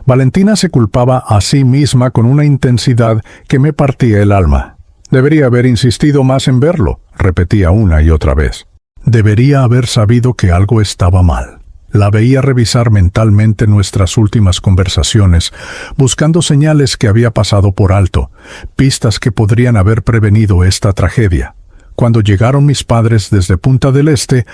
S1: Valentina se culpaba a sí misma con una intensidad que me partía el alma. Debería haber insistido más en verlo, repetía una y otra vez. Debería haber sabido que algo estaba mal. La veía revisar mentalmente nuestras últimas conversaciones, buscando señales que había pasado por alto, pistas que podrían haber prevenido esta tragedia. Cuando llegaron mis padres desde Punta del Este,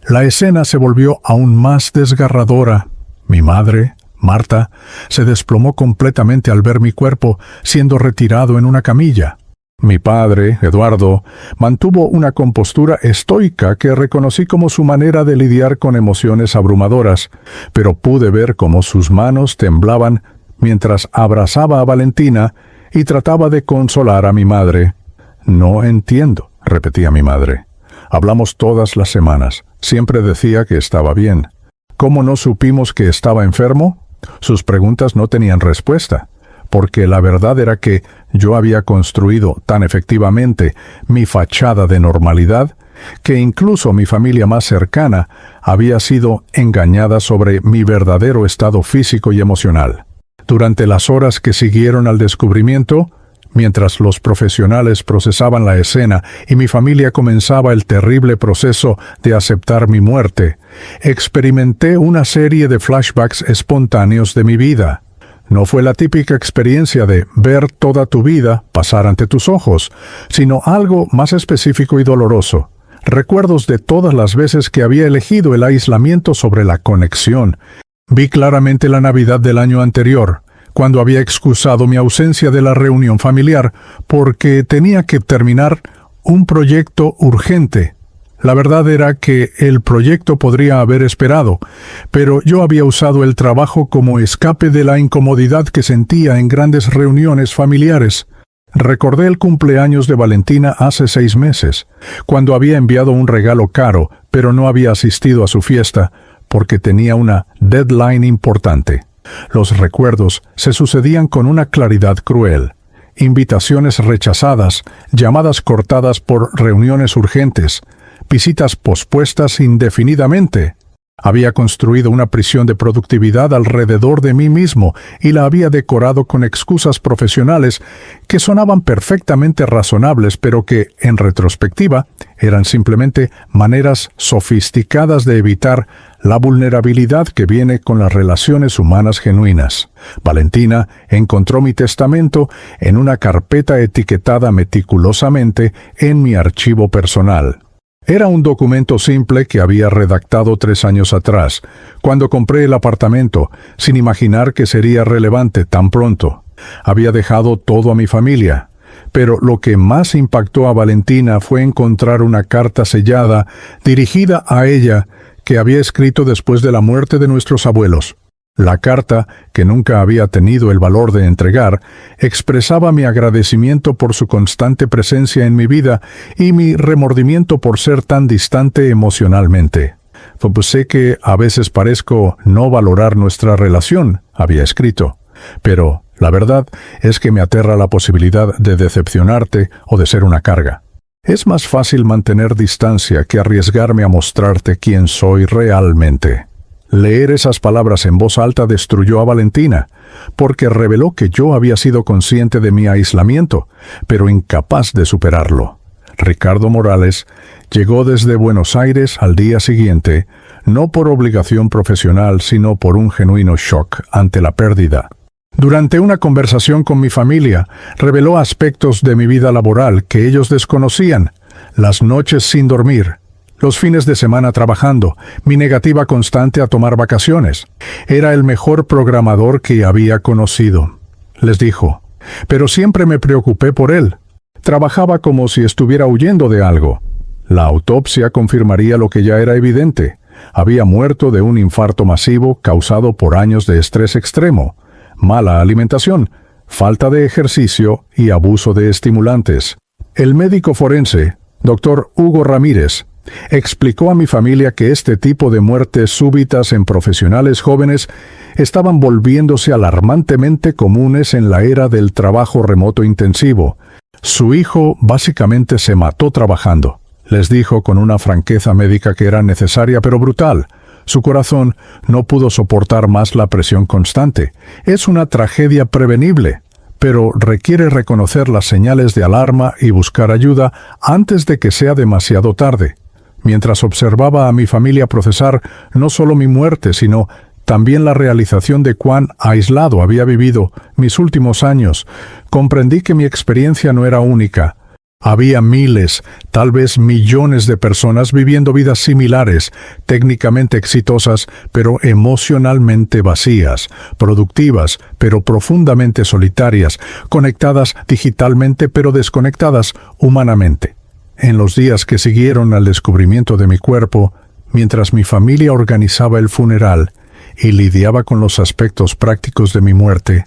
S1: la escena se volvió aún más desgarradora. Mi madre, Marta, se desplomó completamente al ver mi cuerpo siendo retirado en una camilla. Mi padre, Eduardo, mantuvo una compostura estoica que reconocí como su manera de lidiar con emociones abrumadoras, pero pude ver cómo sus manos temblaban mientras abrazaba a Valentina y trataba de consolar a mi madre. «No entiendo», repetía mi madre. «Hablamos todas las semanas. Siempre decía que estaba bien. ¿Cómo no supimos que estaba enfermo?» Sus preguntas no tenían respuesta, porque la verdad era que yo había construido tan efectivamente mi fachada de normalidad que incluso mi familia más cercana había sido engañada sobre mi verdadero estado físico y emocional. Durante las horas que siguieron al descubrimiento, mientras los profesionales procesaban la escena y mi familia comenzaba el terrible proceso de aceptar mi muerte, experimenté una serie de flashbacks espontáneos de mi vida. No fue la típica experiencia de ver toda tu vida pasar ante tus ojos, sino algo más específico y doloroso. Recuerdos de todas las veces que había elegido el aislamiento sobre la conexión. Vi claramente la Navidad del año anterior, cuando había excusado mi ausencia de la reunión familiar porque tenía que terminar un proyecto urgente. La verdad era que el proyecto podría haber esperado, pero yo había usado el trabajo como escape de la incomodidad que sentía en grandes reuniones familiares. Recordé el cumpleaños de Valentina hace 6 meses, cuando había enviado un regalo caro, pero no había asistido a su fiesta porque tenía una deadline importante. Los recuerdos se sucedían con una claridad cruel. Invitaciones rechazadas, llamadas cortadas por reuniones urgentes, visitas pospuestas indefinidamente. Había construido una prisión de productividad alrededor de mí mismo y la había decorado con excusas profesionales que sonaban perfectamente razonables, pero que, en retrospectiva, eran simplemente maneras sofisticadas de evitar la vulnerabilidad que viene con las relaciones humanas genuinas. Valentina encontró mi testamento en una carpeta etiquetada meticulosamente en mi archivo personal. Era un documento simple que había redactado 3 años atrás, cuando compré el apartamento, sin imaginar que sería relevante tan pronto. Había dejado todo a mi familia, pero lo que más impactó a Valentina fue encontrar una carta sellada dirigida a ella que había escrito después de la muerte de nuestros abuelos. La carta, que nunca había tenido el valor de entregar, expresaba mi agradecimiento por su constante presencia en mi vida y mi remordimiento por ser tan distante emocionalmente. Pues sé que a veces parezco no valorar nuestra relación, había escrito, pero la verdad es que me aterra la posibilidad de decepcionarte o de ser una carga. Es más fácil mantener distancia que arriesgarme a mostrarte quién soy realmente. Leer esas palabras en voz alta destruyó a Valentina, porque reveló que yo había sido consciente de mi aislamiento, pero incapaz de superarlo. Ricardo Morales llegó desde Buenos Aires al día siguiente, no por obligación profesional, sino por un genuino shock ante la pérdida. Durante una conversación con mi familia, reveló aspectos de mi vida laboral que ellos desconocían: las noches sin dormir, los fines de semana trabajando, mi negativa constante a tomar vacaciones. Era el mejor programador que había conocido, les dijo, pero siempre me preocupé por él. Trabajaba como si estuviera huyendo de algo. La autopsia confirmaría lo que ya era evidente. Había muerto de un infarto masivo causado por años de estrés extremo, mala alimentación, falta de ejercicio y abuso de estimulantes. El médico forense, Dr. Hugo Ramírez, explicó a mi familia que este tipo de muertes súbitas en profesionales jóvenes estaban volviéndose alarmantemente comunes en la era del trabajo remoto intensivo. Su hijo básicamente se mató trabajando. Les dijo con una franqueza médica que era necesaria pero brutal. Su corazón no pudo soportar más la presión constante. Es una tragedia prevenible, pero requiere reconocer las señales de alarma y buscar ayuda antes de que sea demasiado tarde. Mientras observaba a mi familia procesar no solo mi muerte, sino también la realización de cuán aislado había vivido mis últimos años, comprendí que mi experiencia no era única. Había miles, tal vez millones de personas viviendo vidas similares, técnicamente exitosas, pero emocionalmente vacías, productivas, pero profundamente solitarias, conectadas digitalmente, pero desconectadas humanamente. En los días que siguieron al descubrimiento de mi cuerpo, mientras mi familia organizaba el funeral y lidiaba con los aspectos prácticos de mi muerte,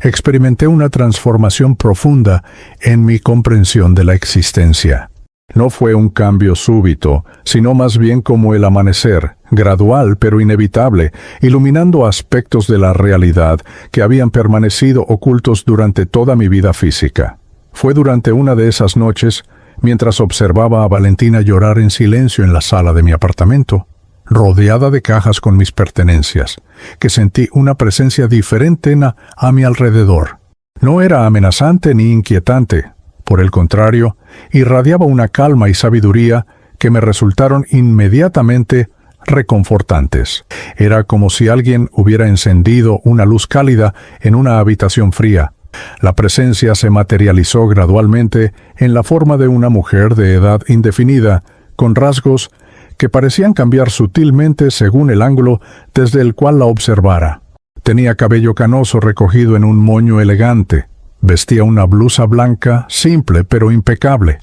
S1: experimenté una transformación profunda en mi comprensión de la existencia. No fue un cambio súbito, sino más bien como el amanecer, gradual pero inevitable, iluminando aspectos de la realidad que habían permanecido ocultos durante toda mi vida física. Fue durante una de esas noches, mientras observaba a Valentina llorar en silencio en la sala de mi apartamento, rodeada de cajas con mis pertenencias, que sentí una presencia diferente a mi alrededor. No era amenazante ni inquietante. Por el contrario, irradiaba una calma y sabiduría que me resultaron inmediatamente reconfortantes. Era como si alguien hubiera encendido una luz cálida en una habitación fría. La presencia se materializó gradualmente en la forma de una mujer de edad indefinida, con rasgos que parecían cambiar sutilmente según el ángulo desde el cual la observara. Tenía cabello canoso recogido en un moño elegante, vestía una blusa blanca, simple pero impecable,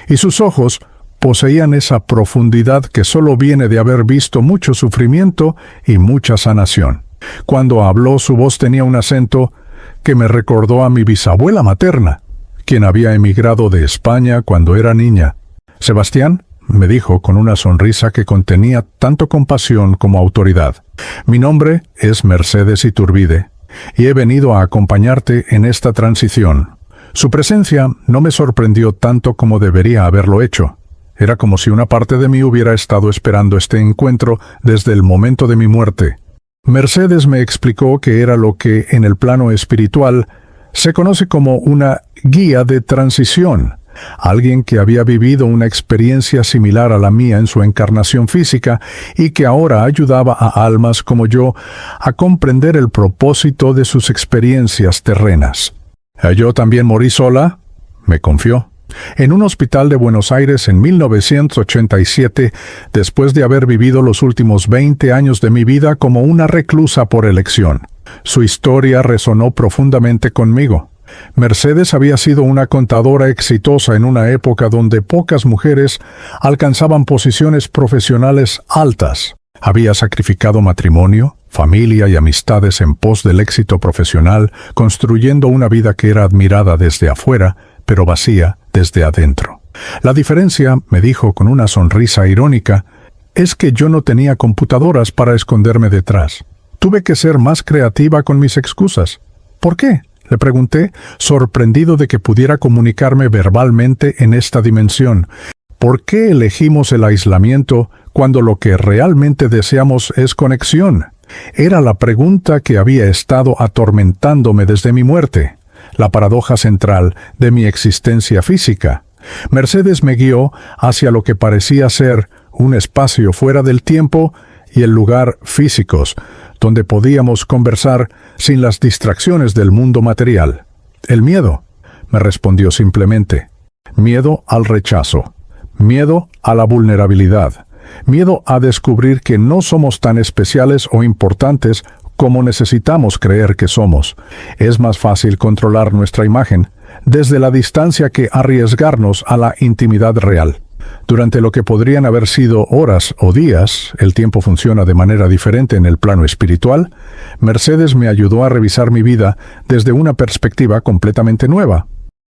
S1: y sus ojos poseían esa profundidad que solo viene de haber visto mucho sufrimiento y mucha sanación. Cuando habló, su voz tenía un acento que me recordó a mi bisabuela materna, quien había emigrado de España cuando era niña. Sebastián, me dijo con una sonrisa que contenía tanto compasión como autoridad. Mi nombre es Mercedes Iturbide, y he venido a acompañarte en esta transición. Su presencia no me sorprendió tanto como debería haberlo hecho. Era como si una parte de mí hubiera estado esperando este encuentro desde el momento de mi muerte. Mercedes me explicó que era lo que en el plano espiritual se conoce como una guía de transición. Alguien que había vivido una experiencia similar a la mía en su encarnación física y que ahora ayudaba a almas como yo a comprender el propósito de sus experiencias terrenas. «Yo también morí sola», me confió, en un hospital de Buenos Aires en 1987, después de haber vivido los últimos 20 años de mi vida como una reclusa por elección. Su historia resonó profundamente conmigo. Mercedes había sido una contadora exitosa en una época donde pocas mujeres alcanzaban posiciones profesionales altas. Había sacrificado matrimonio, familia y amistades en pos del éxito profesional, construyendo una vida que era admirada desde afuera, pero vacía desde adentro. La diferencia, me dijo con una sonrisa irónica, es que yo no tenía computadoras para esconderme detrás. Tuve que ser más creativa con mis excusas. ¿Por qué?, le pregunté, sorprendido de que pudiera comunicarme verbalmente en esta dimensión. ¿Por qué elegimos el aislamiento cuando lo que realmente deseamos es conexión? Era la pregunta que había estado atormentándome desde mi muerte, la paradoja central de mi existencia física. Mercedes me guió hacia lo que parecía ser un espacio fuera del tiempo y el lugar físicos, donde podíamos conversar sin las distracciones del mundo material. «El miedo», me respondió simplemente. Miedo al rechazo, miedo a la vulnerabilidad, miedo a descubrir que no somos tan especiales o importantes como necesitamos creer que somos. Es más fácil controlar nuestra imagen desde la distancia que arriesgarnos a la intimidad real. Durante lo que podrían haber sido horas o días, el tiempo funciona de manera diferente en el plano espiritual, Mercedes me ayudó a revisar mi vida desde una perspectiva completamente nueva.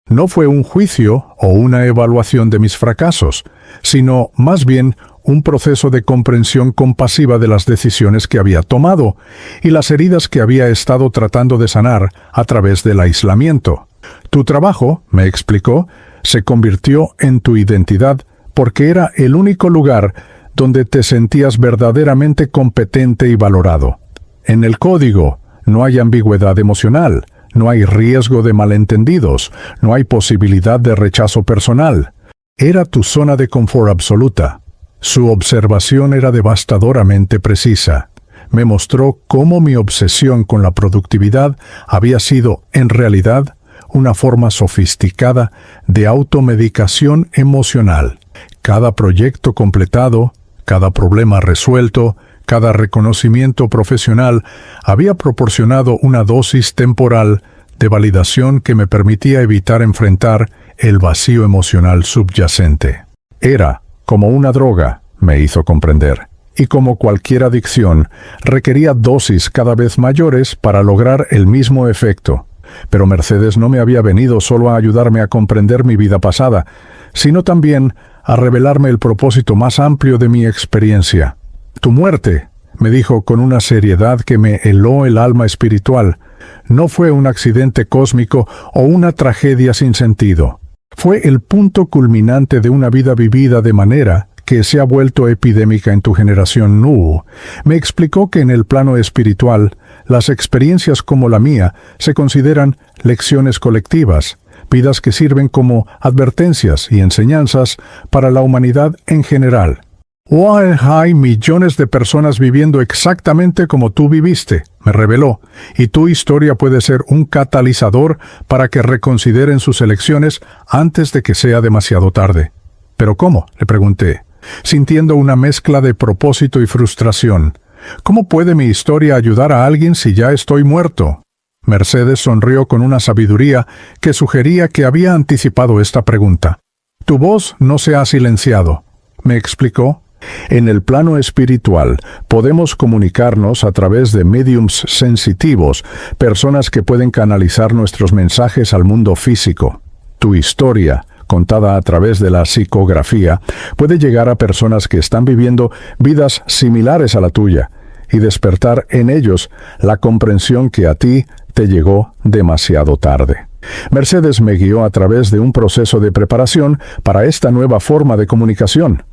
S1: No fue un juicio o una evaluación de mis fracasos, sino más bien un proceso de comprensión compasiva de las decisiones que había tomado y las heridas que había estado tratando de sanar a través del aislamiento. Tu trabajo, me explicó, se convirtió en tu identidad porque era el único lugar donde te sentías verdaderamente competente y valorado. En el código no hay ambigüedad emocional, no hay riesgo de malentendidos, no hay posibilidad de rechazo personal. Era tu zona de confort absoluta. Su observación era devastadoramente precisa. Me mostró cómo mi obsesión con la productividad había sido, en realidad, una forma sofisticada de automedicación emocional. Cada proyecto completado, cada problema resuelto, cada reconocimiento profesional había proporcionado una dosis temporal de validación que me permitía evitar enfrentar el vacío emocional subyacente. Era como una droga, me hizo comprender, y como cualquier adicción, requería dosis cada vez mayores para lograr el mismo efecto. Pero Mercedes no me había venido solo a ayudarme a comprender mi vida pasada, sino también a revelarme el propósito más amplio de mi experiencia. Tu muerte, me dijo con una seriedad que me heló el alma espiritual, no fue un accidente cósmico o una tragedia sin sentido. Fue el punto culminante de una vida vivida de manera que se ha vuelto epidémica en tu generación Nu. Me explicó que en el plano espiritual, las experiencias como la mía se consideran lecciones colectivas, vidas que sirven como advertencias y enseñanzas para la humanidad en general. Hoy hay millones de personas viviendo exactamente como tú viviste, me reveló, y tu historia puede ser un catalizador para que reconsideren sus elecciones antes de que sea demasiado tarde. ¿Pero cómo?, le pregunté, sintiendo una mezcla de propósito y frustración. ¿Cómo puede mi historia ayudar a alguien si ya estoy muerto? Mercedes sonrió con una sabiduría que sugería que había anticipado esta pregunta. Tu voz no se ha silenciado, me explicó. En el plano espiritual, podemos comunicarnos a través de mediums sensitivos, personas que pueden canalizar nuestros mensajes al mundo físico. Tu historia, contada a través de la psicografía, puede llegar a personas que están viviendo vidas similares a la tuya y despertar en ellos la comprensión que a ti te llegó demasiado tarde. Mercedes me guió a través de un proceso de preparación para esta nueva forma de comunicación.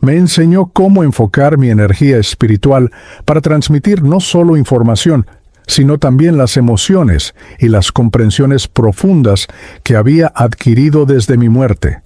S1: Me enseñó cómo enfocar mi energía espiritual para transmitir no solo información, sino también las emociones y las comprensiones profundas que había adquirido desde mi muerte.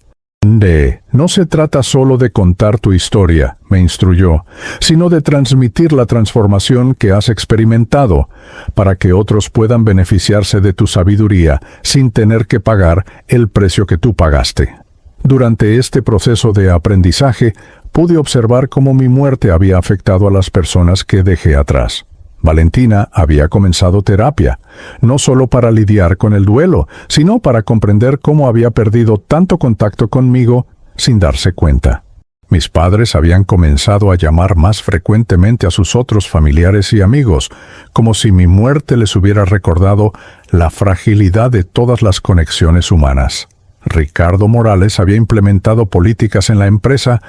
S1: No se trata solo de contar tu historia, me instruyó, sino de transmitir la transformación que has experimentado, para que otros puedan beneficiarse de tu sabiduría sin tener que pagar el precio que tú pagaste. Durante este proceso de aprendizaje, pude observar cómo mi muerte había afectado a las personas que dejé atrás. Valentina había comenzado terapia, no solo para lidiar con el duelo, sino para comprender cómo había perdido tanto contacto conmigo sin darse cuenta. Mis padres habían comenzado a llamar más frecuentemente a sus otros familiares y amigos, como si mi muerte les hubiera recordado la fragilidad de todas las conexiones humanas. Ricardo Morales había implementado políticas en la empresa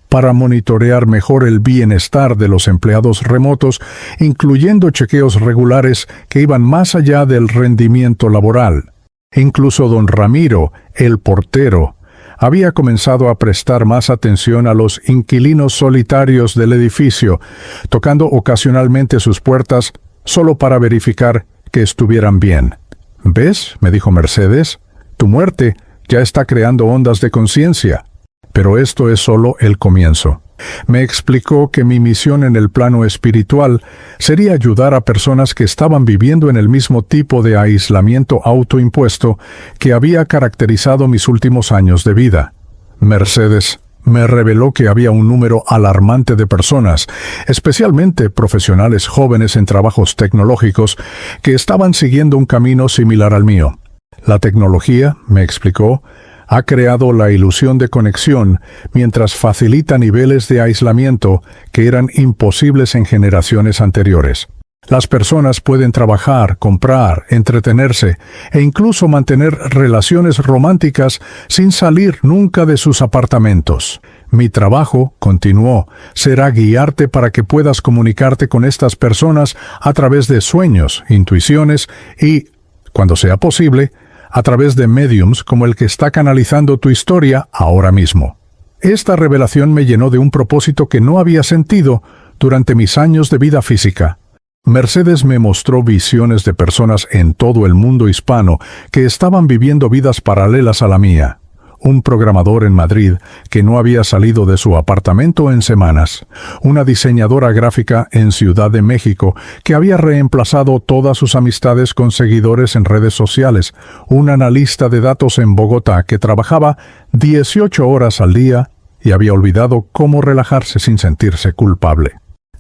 S1: para monitorear mejor el bienestar de los empleados remotos, incluyendo chequeos regulares que iban más allá del rendimiento laboral. Incluso don Ramiro, el portero, había comenzado a prestar más atención a los inquilinos solitarios del edificio, tocando ocasionalmente sus puertas solo para verificar que estuvieran bien. «¿Ves?», me dijo Mercedes, «tu muerte ya está creando ondas de conciencia». Pero esto es solo el comienzo. Me explicó que mi misión en el plano espiritual sería ayudar a personas que estaban viviendo en el mismo tipo de aislamiento autoimpuesto que había caracterizado mis últimos años de vida. Mercedes me reveló que había un número alarmante de personas, especialmente profesionales jóvenes en trabajos tecnológicos, que estaban siguiendo un camino similar al mío. La tecnología, me explicó, ha creado la ilusión de conexión mientras facilita niveles de aislamiento que eran imposibles en generaciones anteriores. Las personas pueden trabajar, comprar, entretenerse e incluso mantener relaciones románticas sin salir nunca de sus apartamentos. Mi trabajo, continuó, será guiarte para que puedas comunicarte con estas personas a través de sueños, intuiciones y, cuando sea posible, a través de mediums como el que está canalizando tu historia ahora mismo. Esta revelación me llenó de un propósito que no había sentido durante mis años de vida física. Mercedes me mostró visiones de personas en todo el mundo hispano que estaban viviendo vidas paralelas a la mía. Un programador en Madrid que no había salido de su apartamento en semanas, una diseñadora gráfica en Ciudad de México que había reemplazado todas sus amistades con seguidores en redes sociales, un analista de datos en Bogotá que trabajaba 18 horas al día y había olvidado cómo relajarse sin sentirse culpable.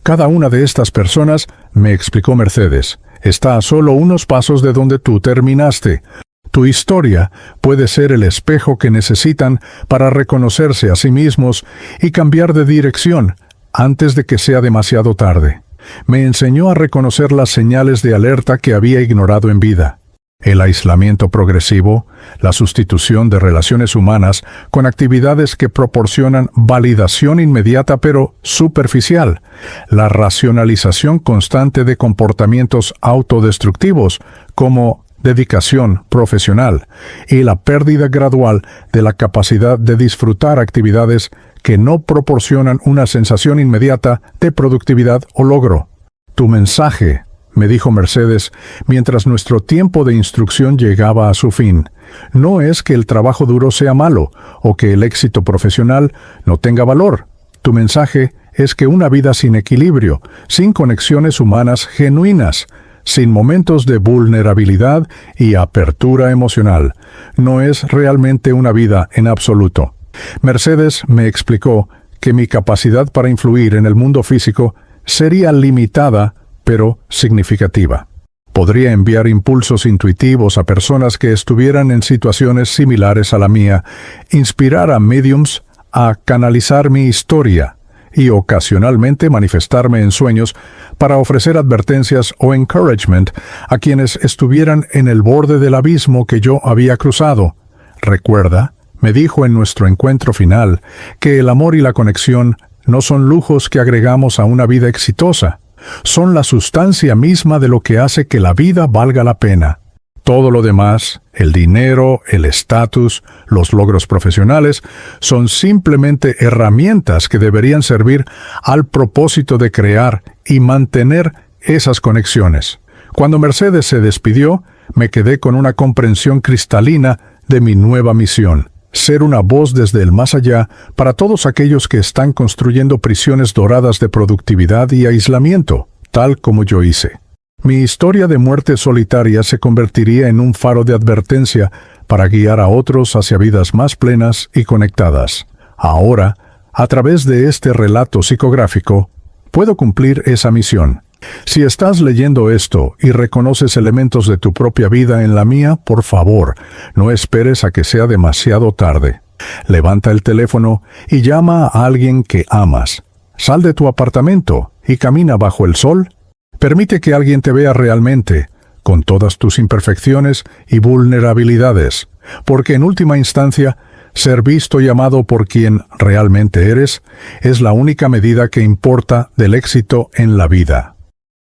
S1: Cada una de estas personas, me explicó Mercedes, está a solo unos pasos de donde tú terminaste. Tu historia puede ser el espejo que necesitan para reconocerse a sí mismos y cambiar de dirección antes de que sea demasiado tarde. Me enseñó a reconocer las señales de alerta que había ignorado en vida. El aislamiento progresivo, la sustitución de relaciones humanas con actividades que proporcionan validación inmediata pero superficial, la racionalización constante de comportamientos autodestructivos como dedicación profesional y la pérdida gradual de la capacidad de disfrutar actividades que no proporcionan una sensación inmediata de productividad o logro. Tu mensaje, me dijo Mercedes, mientras nuestro tiempo de instrucción llegaba a su fin, no es que el trabajo duro sea malo o que el éxito profesional no tenga valor. Tu mensaje es que una vida sin equilibrio, sin conexiones humanas genuinas, sin momentos de vulnerabilidad y apertura emocional, no es realmente una vida en absoluto. Mercedes me explicó que mi capacidad para influir en el mundo físico sería limitada, pero significativa. Podría enviar impulsos intuitivos a personas que estuvieran en situaciones similares a la mía, inspirar a mediums a canalizar mi historia y ocasionalmente manifestarme en sueños para ofrecer advertencias o encouragement a quienes estuvieran en el borde del abismo que yo había cruzado, Recuerda, me dijo en nuestro encuentro final, que el amor y la conexión no son lujos que agregamos a una vida exitosa, son la sustancia misma de lo que hace que la vida valga la pena. Todo lo demás, el dinero, el estatus, los logros profesionales, son simplemente herramientas que deberían servir al propósito de crear y mantener esas conexiones. Cuando Mercedes se despidió, me quedé con una comprensión cristalina de mi nueva misión: ser una voz desde el más allá para todos aquellos que están construyendo prisiones doradas de productividad y aislamiento, tal como yo hice. Mi historia de muerte solitaria se convertiría en un faro de advertencia para guiar a otros hacia vidas más plenas y conectadas. Ahora, a través de este relato psicográfico, puedo cumplir esa misión. Si estás leyendo esto y reconoces elementos de tu propia vida en la mía, por favor, no esperes a que sea demasiado tarde. Levanta el teléfono y llama a alguien que amas. Sal de tu apartamento y camina bajo el sol. Permite que alguien te vea realmente, con todas tus imperfecciones y vulnerabilidades, porque en última instancia, ser visto y amado por quien realmente eres es la única medida que importa del éxito en la vida.